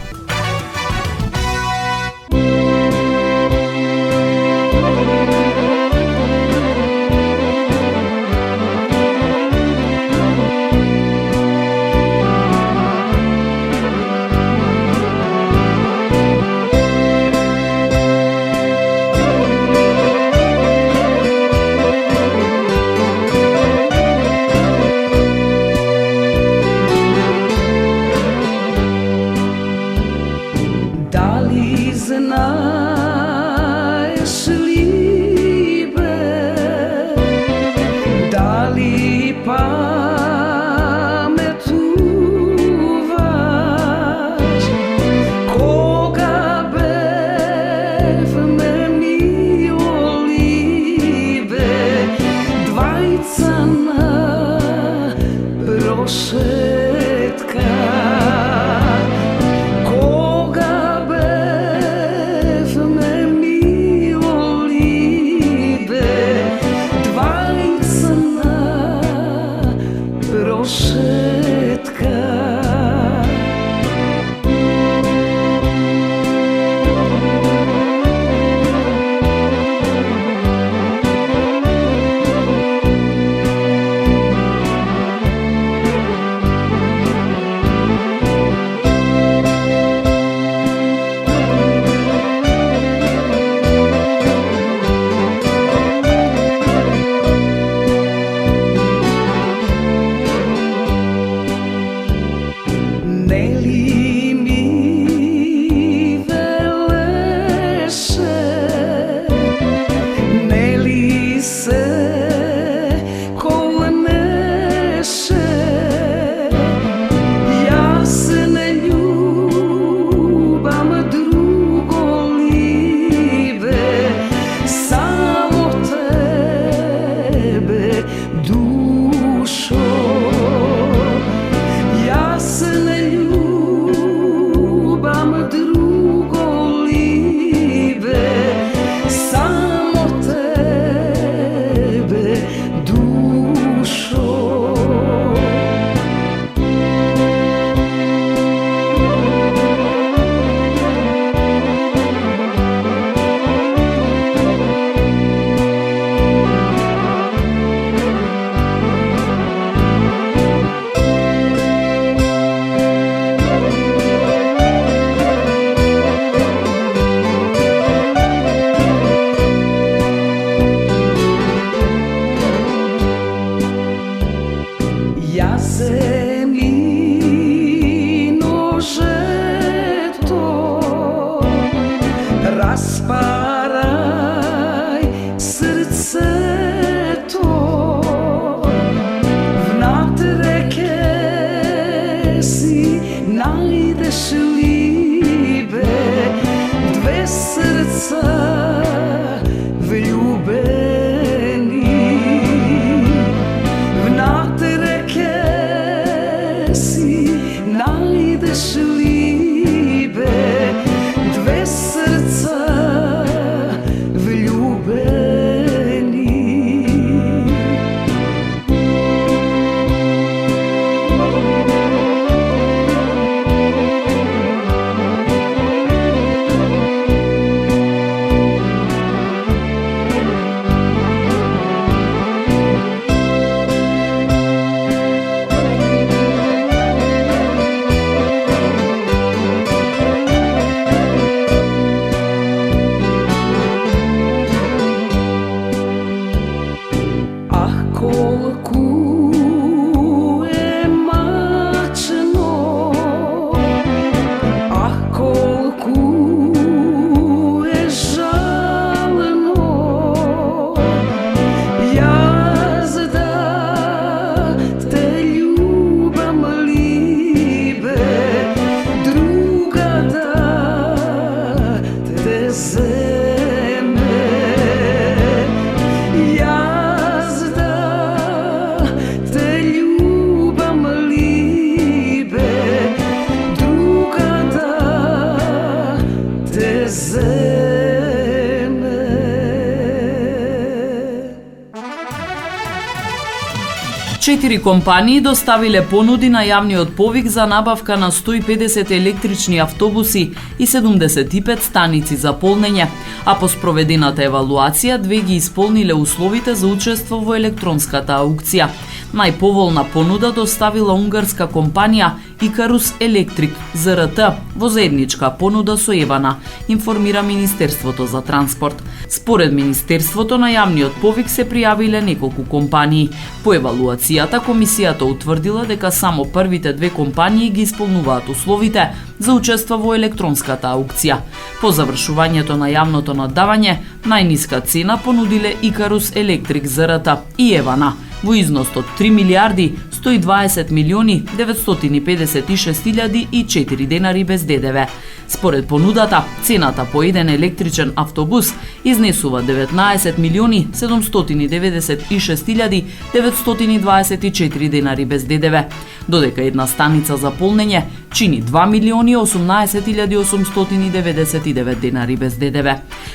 Speaker 1: 4 компании доставиле понуди на јавниот повик за набавка на 150 електрични автобуси и 75 станици за полнење, а по спроведената евалуација 2 ги исполниле условите за учество во електронската аукција. Најповолна понуда доставила унгарска компанија Икарус Електрик ЗРТ во заедничка понуда со Евана, информира Министерството за транспорт. Според Министерството на јавниот повик се пријавиле неколку компании. По евалуацијата комисијата утврдила дека само првите 2 компании ги исполнуваат условите за учество во електронската аукција. По завршувањето на јавното наддавање, најниска цена понудиле Икарус Електрик ЗРТ и Евана во износ од 3 милиарди 120 милиони 956.004 денари без ДДВ. Според понудата, цената по еден електричен автобус изнесува 19 милиони 796.924 денари без ДДВ, додека една станица за полнење чини 2 милиони 18.899 денари без ДДВ.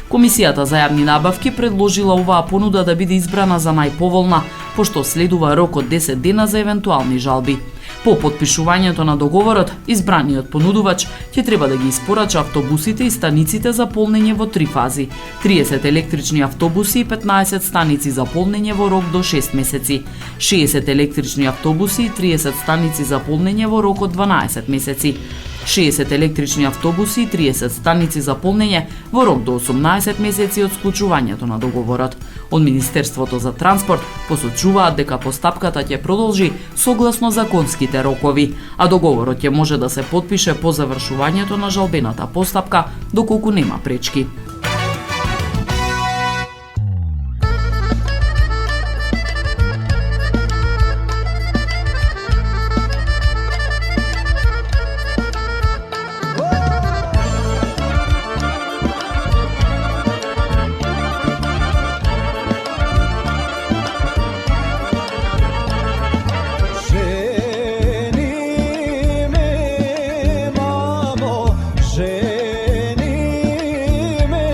Speaker 1: Комисијата за јавни набавки предложила оваа понуда да биде избрана за најповолна, пошто следува рок од 10 дена за евентуални жалби. По потпишувањето на договорот, избраниот понудувач ќе треба да ги испорача автобусите и станиците за полнење во 3 фази: 30 електрични автобуси и 15 станици за полнење во рок до 6 месеци, 60 електрични автобуси и 30 станици за полнење во рок од 12 месеци, 60 електрични автобуси и 30 станици за полнење во рок до 18 месеци од склучувањето на договорот. Од Министерството за транспорт посочуваат дека постапката ќе продолжи согласно законските рокови, а договорот ќе може да се потпише по завршувањето на жалбената постапка доколку нема пречки.
Speaker 7: Ženi me,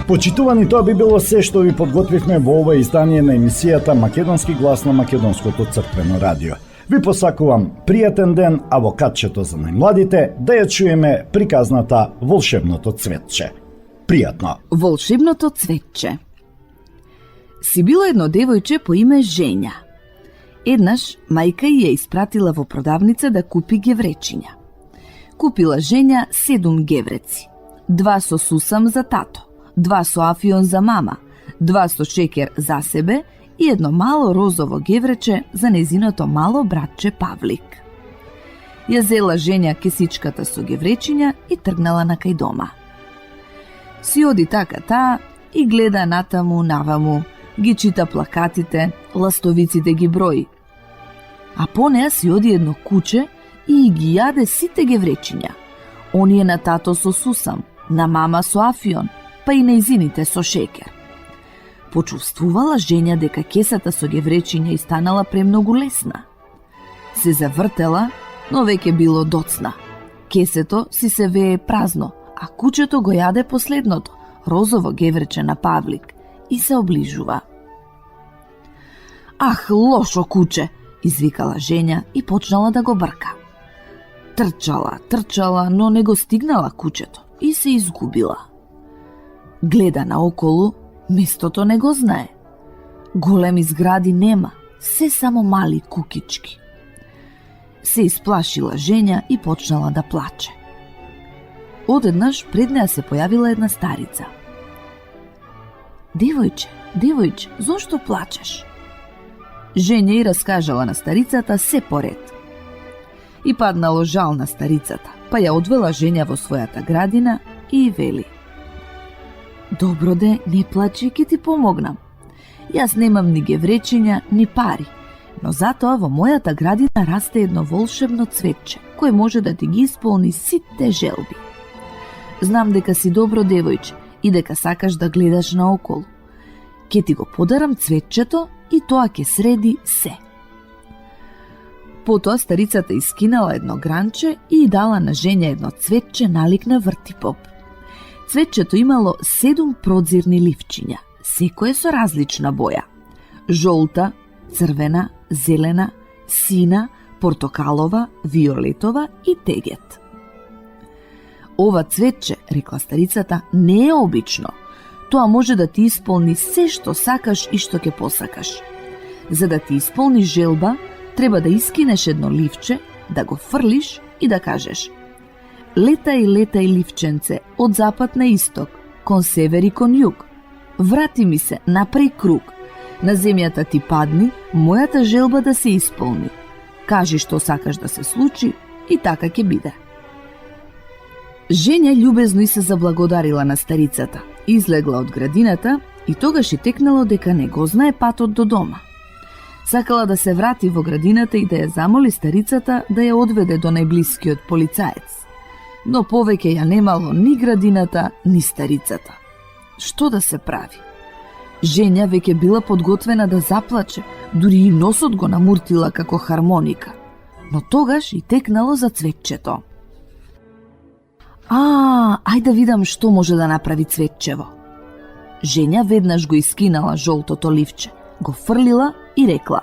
Speaker 2: Почитувани, тоа би било се што ви подготвивме во ова издание на емисијата Македонски глас на Македонското црквено радио. Ви посакувам пријатен ден, а во катчето за најмладите да ја чуеме приказната Волшебното цветче. Пријатно!
Speaker 9: Волшебното цветче. Си било едно девојче по име Женја. Еднаш мајка ја испратила во продавница да купи гевречиња. Купила Женја 7 гевреци. 2 со сусам за тато, 2 со афион за мама, 2 со шекер за себе и едно мало розово геврече за незиното мало братче Павлик. Ја зела Женја кесичката со гевречиња и тргнала на кај дома. Си оди така таа и гледа натаму наваму, ги чита плакатите, ластовиците ги брои. А по неа си оди едно куче и ги јаде сите гевречиња. Оние на тато со сусам, на мама со афион, па и нејзините со шекер. Почувствувала Женја дека кесата со гевречиња и станала премногу лесна. Се завртела, но веќе било доцна. Кесето си се вее празно, а кучето го јаде последното, розово геврече на Павлик, и се оближува. Ах, лошо куче, извикала Женја и почнала да го брка. Трчала, но не го стигнала кучето и се изгубила. Гледа наоколу, местото не го знае. Големи згради нема, се само мали кукички. Се исплашила Женја и почнала да плаче. Одеднаш пред неа се појавила една старица. Девојче, зошто плачеш? Женја и раскажала на старицата се поред. И паднало жал на старицата, па ја одвела Женја во својата градина и вели: Добро де, не плачи, ќе ти помогнам. Јас немам ни гевречиња, ни пари, но затоа во мојата градина расте едно волшебно цветче, кој може да ти ги исполни сите желби. Знам дека си добро девојче и дека сакаш да гледаш наоколу. Ке ти го подарам цветчето и тоа ќе среди се. Потоа старицата искинала едно гранче и дала на Женја едно цветче налик на вртипоп. Цветчето имало 7 продзирни ливчиња, секое со различна боја: жолта, црвена, зелена, сина, портокалова, виолетова и тегет. Ова цветче, рекла старицата, не е обично. Тоа може да ти исполни се што сакаш и што ќе посакаш. За да ти исполни желба, треба да искинеш едно ливче, да го фрлиш и да кажеш: летај ливченце од запад на исток, кон север и кон југ. Врати ми се, направи круг. На земјата ти падни, мојата желба да се исполни. Кажи што сакаш да се случи и така ќе биде. Женја љубезно и се заблагодарила на старицата, излегла од градината и тогаш и текнало дека не го знае патот до дома. Сакала да се врати во градината и да ја замоли старицата да ја одведе до најблискиот полицаец. Но повеќе ја немало ни градината, ни старицата. Што да се прави? Женја веќе била подготвена да заплаче, дури и носот го намуртила како хармоника. Но тогаш и текнало за цветчето. Ај да видам што може да направи цветчево. Женја веднаш го искинала жолтото ливче, го фрлила и рекла: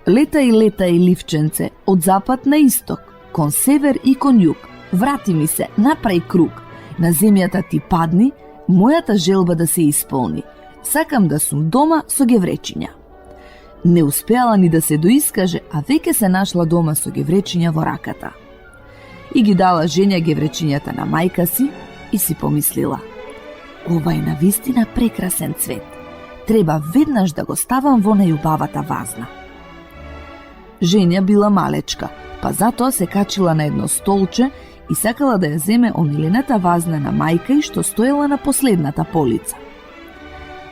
Speaker 9: летај ливченце од запад на исток, кон север и кон југ. Врати ми се, направи круг. На земјата ти падни, мојата желба да се исполни. Сакам да сум дома со гевречиња. Не успеала ни да се доискаже, а веќе се нашла дома со гевречиња во раката. И ги дала Женја гевречињата на мајка си и си помислила: ова е навистина прекрасен цвет. Треба веднаш да го ставам во најубавата вазна. Женја била малечка, па затоа се качила на едно столче и сакала да ја земе омилената вазна на мајка и што стоела на последната полица.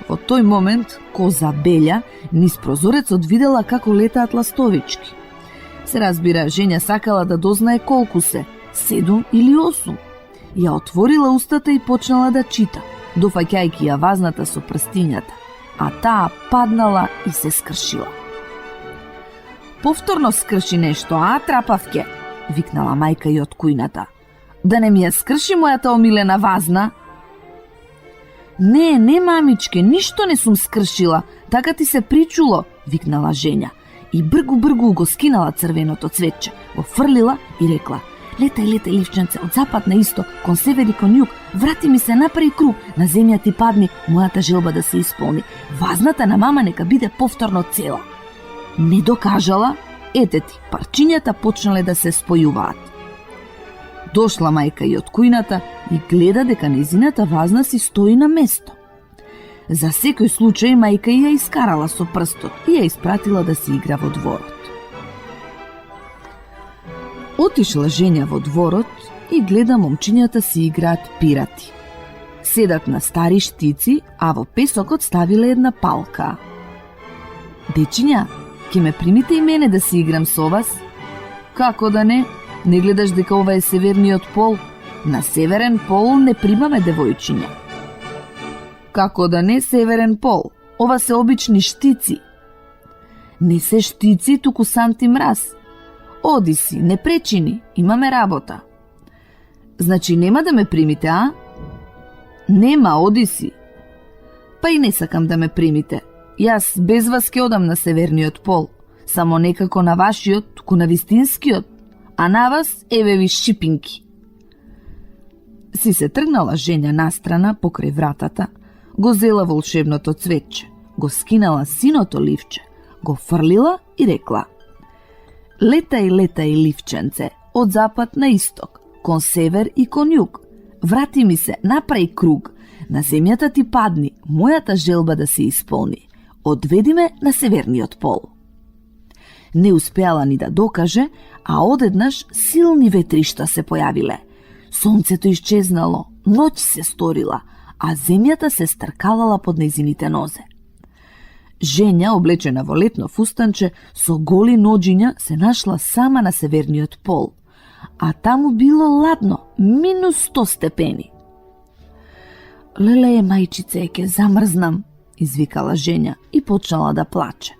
Speaker 9: Во тој момент коза Белја низ прозорецот видела како летаат ластовички. Се разбира, Женја сакала да дознае колку се, 7 или 8. Ја отворила устата и почнала да чита, дофаќајќи ја вазната со прстињата, а таа паднала и се скршила. Повторно скрши нешто, трапавке, викнала мајка и од кујната. Да не ми ја скрши мојата омилена вазна? Не, мамичке, ништо не сум скршила, така ти се причуло, викнала Женја. И бргу го скинала црвеното цветче, го фрлила и рекла: Летај, ливченце, од запад на исток, кон север и кон југ, врати ми се направи круг, на земја ти падни, мојата желба да се исполни. Вазната на мама нека биде повторно цела. Не докажала, ете ти, парчињата почнале да се спојуваат. Дошла мајка и од кујната и гледа дека нејзината вазна си стои на место. За секој случај мајка ја искарала со прстот и ја испратила да се игра во дворот. Отишла Женја во дворот и гледа момчињата си играат пирати. Седат на стари штици, а во песокот ставиле една палка. Дечиња, ќе ме примите и мене да си играм со вас? Како да не? Не гледаш дека ова е северниот пол? На северен пол не примаме девојчиња. Како да не северен пол? Ова се обични штици. Не се штици, туку санти мраз. Оди си, не пречини, имаме работа. Значи нема да ме примите, а? Нема, оди си. Па и не сакам да ме примите. Јас без вас ке одам на северниот пол. Само некако на вашиот, туку на вистинскиот. А на вас, еве ви шипинки. Си се тргнала Женја настрана покрај вратата, го зела волшебното цветче, го скинала синото ливче, го фрлила и рекла: Летај, ливченце, од запад на исток, кон север и кон југ. Врати ми се, направи круг, на земјата ти падни, мојата желба да се исполни. Одведи ме на северниот пол. Не успеала ни да докаже, а одеднаш силни ветришта се појавиле. Сонцето исчезнало, ноќ се сторила, а земјата се стркалала под нејзините нозе. Женја, облечена во летно фустанче, со голи ноџиња се нашла сама на северниот пол, а таму било ладно, минус 100 степени. Леле, мајчице, ќе замрзнам, извикала Женја и почнала да плаче.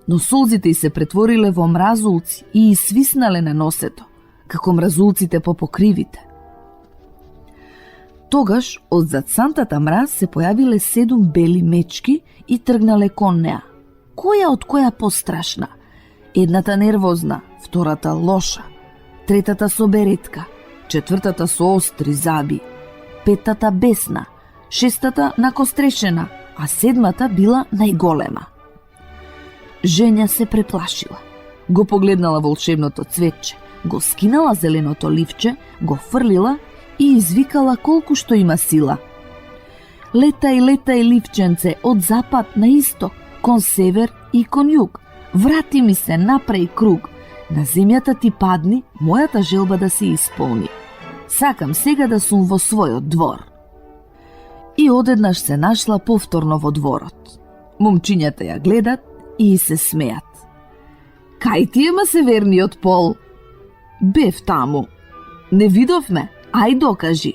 Speaker 9: Но солзите й се претвориле во мразулци и свиснале на носето, како мразулците по покривите. Тогаш од зад сантата мраз се појавиле 7 бели мечки и тргнале кон неа. Која од која пострашна? Едната нервозна, втората лоша, третата со беретка, четвртата со остри заби, петтата бесна, шестата накострешена, а седмата била најголема. Женја се преплашила. Го погледнала волшебното цветче, го скинала зеленото ливче, го фрлила и извикала колку што има сила. Летај, ливченце, од запад на исток, кон север и кон југ. Врати ми се, направи круг. На земјата ти падни, мојата желба да се исполни. Сакам сега да сум во својот двор. И одеднаш се нашла повторно во дворот. Момчињата ја гледат и се смеат. Кај ти ема северниот пол? Бев таму. Не видовме, ај докажи.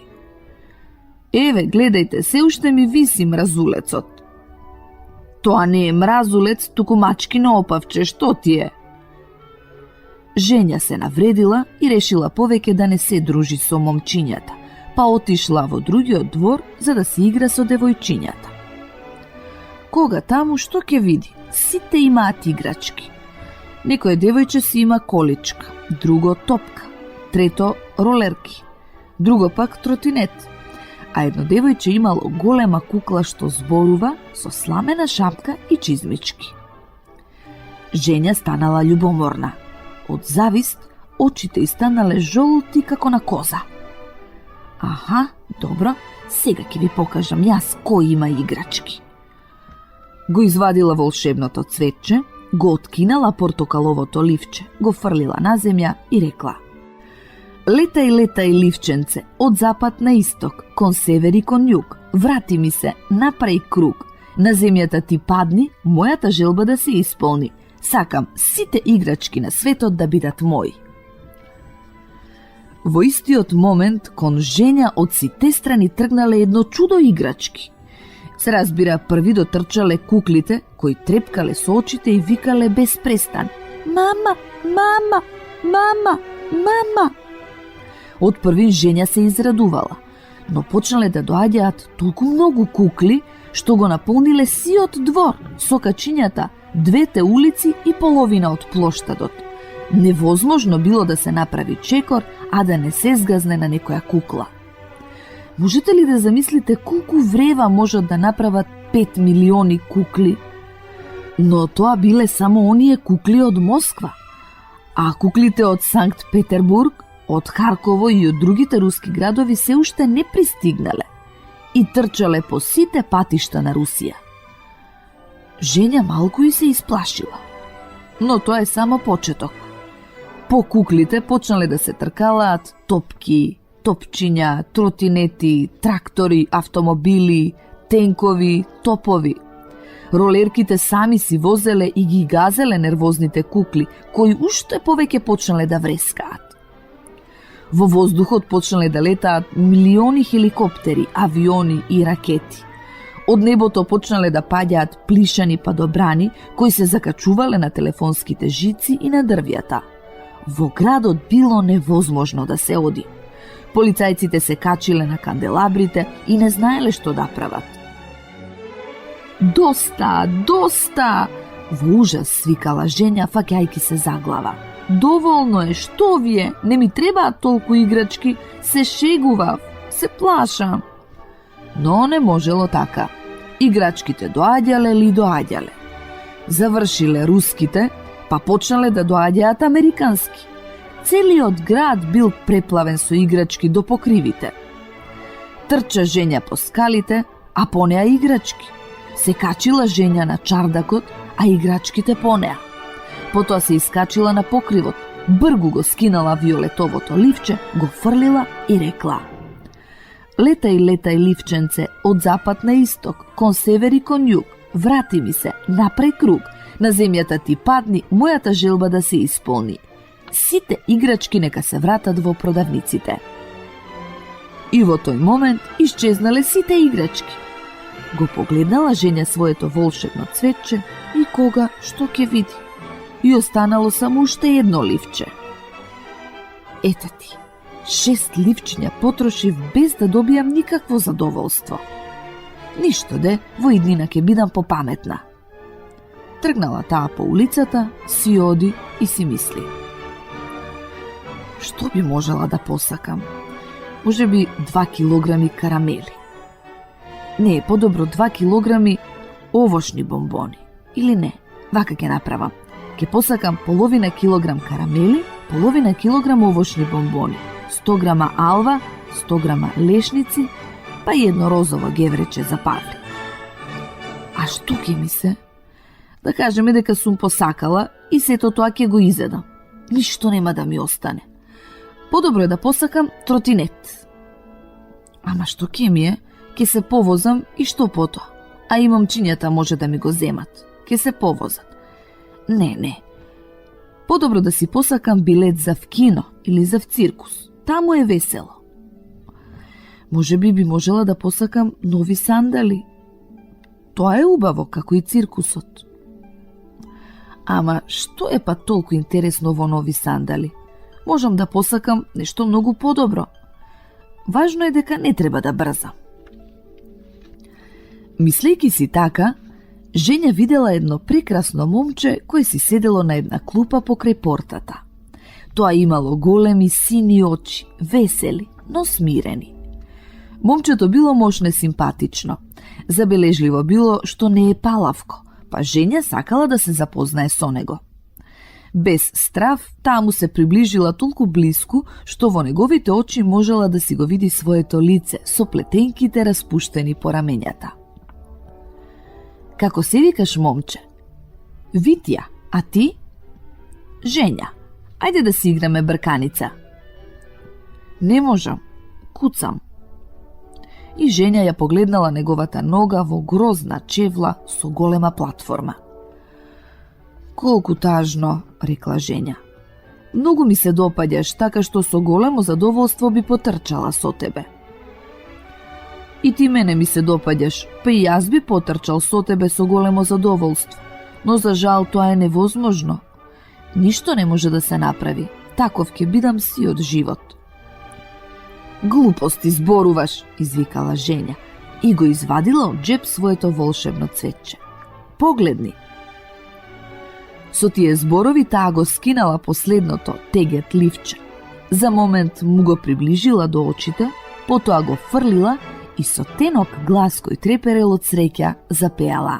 Speaker 9: Еве, гледајте, се уште ми виси мразулецот. Тоа не е мразулец, туку мачкино опавче, што ти е? Женја се навредила и решила повеќе да не се дружи со момчињата, па отишла во другиот двор за да се игра со девојчињата. Кога таму, што ќе види? Сите имаат играчки. Некој девојче си има количка, друго топка, трето ролерки, друго пак тротинет, а едно девојче имало голема кукла што зборува со сламена шапка и чизмички. Женја станала љубоморна. Од завист, очите й станале жолти како на коза. Аха, добро, сега ќе ви покажам јас кој има играчки. Го извадила волшебното цветче, го откинала портокаловото ливче, го фрлила на земја и рекла: Летај, ливченце, од запад на исток, кон север и кон југ. Врати ми се, направи круг. На земјата ти падни, мојата желба да се исполни. Сакам сите играчки на светот да бидат мои. Во истиот момент, кон Женја од сите страни тргнале едно чудо играчки. Се разбира, први дотрчале куклите, кои трепкале со очите и викале без престан: Мама, мама, мама, мама. Од првин Женја се израдувала, но почнале да доаѓаат толку многу кукли, што го наполниле сиот двор, со качињата, 2 улици и половина од плоштадот. Невозможно било да се направи чекор, а да не се згазне на некоја кукла. Можете ли да замислите колку врева можат да направат 5 милиони кукли? Но тоа биле само оние кукли од Москва, а куклите од Санкт Петербург, од Харково и од другите руски градови се уште не пристигнале и трчале по сите патишта на Русија. Женја малку и се исплашила, но тоа е само почеток. По куклите почнале да се тркалаат топки, топчиња, тротинети, трактори, автомобили, тенкови, топови. Ролерките сами си возеле и ги газеле нервозните кукли, кои уште повеќе почнале да врескаат. Во воздухот почнале да летаат милиони хеликоптери, авиони и ракети. Од небото почнале да паѓаат плишани падобрани, кои се закачувале на телефонските жици и на дрвјата. Во градот било невозможно да се оди. Полицајците се качиле на канделабрите и не знаеле што да прават. Доста, доста! Во ужас свикала женја, фаќајки се за глава. Доволно е, што ви е? Не ми требаат толку играчки, се шегував, се плашам. Но не можело така. Играчките доаѓале ли доаѓале. Завршиле руските, па почнале да доаѓаат американски. Целиот град бил преплавен со играчки до покривите. Трча женја по скалите, а по неа играчки. Се качила женја на чардакот, а играчките по неа. Потоа се искачила на покривот, бргу го скинала виолетовото ливче, го фрлила и рекла: летај, летај, ливченце, од запад на исток, кон север и кон југ, врати ми се, направи круг, на земјата ти падни, мојата желба да се исполни. Сите играчки нека се вратат во продавниците. И во тој момент исчезнале сите играчки. Го погледнала женја своето волшебно цветче и кога што ќе види. И останало само уште едно ливче. Ете ти, 6 ливчиња потрошив без да добијам никакво задоволство. Ништо де, во иднина ќе бидам попаметна. Тргнала таа по улицата, си оди и си мисли: што би можела да посакам? Може би 2 килограми карамели. Не, подобро 2 килограми овошни бомбони. Или не, вака ќе направам. Ќе посакам половина килограм карамели, половина килограм овошни бомбони, 100 грама алва, 100 грама лешници, па и едно розово геврече за Павле. А што ќе ми се? Да кажеме дека сум посакала и сето тоа ќе го изедам. Ништо нема да ми остане. Подобро е да посакам тротинет. Ама што ќе ми е? Ке се повозам и што потоа? А и момчињата може да ми го земат. Ке се повозат. Не. Подобро да си посакам билет за в кино или за в циркус. Таму е весело. Може би можела да посакам нови сандали. Тоа е убаво, како и циркусот. Ама што е па толку интересно во нови сандали? Можам да посакам нешто многу подобро. Важно е дека не треба да брзам. Мислејќи си така, женја видела едно прекрасно момче кое си седело на една клупа покрај портата. Тоа имало големи сини очи, весели, но смирени. Момчето било мошне симпатично. Забележливо било што не е палавко, па женја сакала да се запознае со него. Без страв, таа му се приближила толку блиску, што во неговите очи можела да си го види своето лице со плетенките распуштени по рамењата. Како се викаш, момче? Витја, а ти? Женја. Ајде да си играме брканица. Не можам, куцам. И женја ја погледнала неговата нога во грозна чевла со голема платформа. Колку тажно, рекла женја. Многу ми се допаѓаш, така што со големо задоволство би потрчала со тебе. И ти мене ми се допаѓаш, па и јас би потрчал со тебе со големо задоволство. Но за жал тоа е невозможно. Ништо не може да се направи. Таков ќе бидам сиот живот. Глупости зборуваш, извикала Женја и го извадила од джеб своето волшебно цветче. Погледни. Со тие зборови таа го скинала последното тегет ливче. За момент му го приближила до очите, потоа го фрлила и со тенок глас кој треперел од среќа запеала: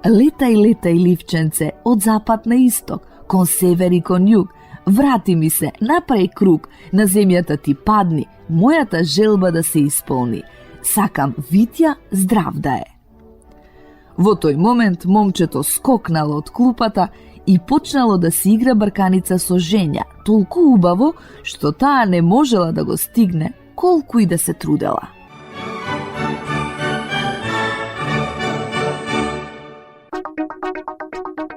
Speaker 9: Летај, летај, ливченце, од запад на исток, кон север и кон југ, врати ми се, направи круг, на земјата ти падни, мојата желба да се исполни. Сакам Витја здрав да е. Во тој момент момчето скокнало од клупата и почнало да си игра брканица со Женја, толку убаво што таа не можела да го стигне, колку и да се трудела.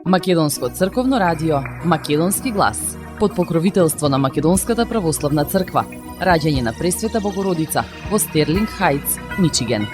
Speaker 1: Македонско црковно радио, Македонски глас, под покровителство на Македонската православна црква, раѓање на Пресвета Богородица во Стерлинг Хајтс, Мичиген.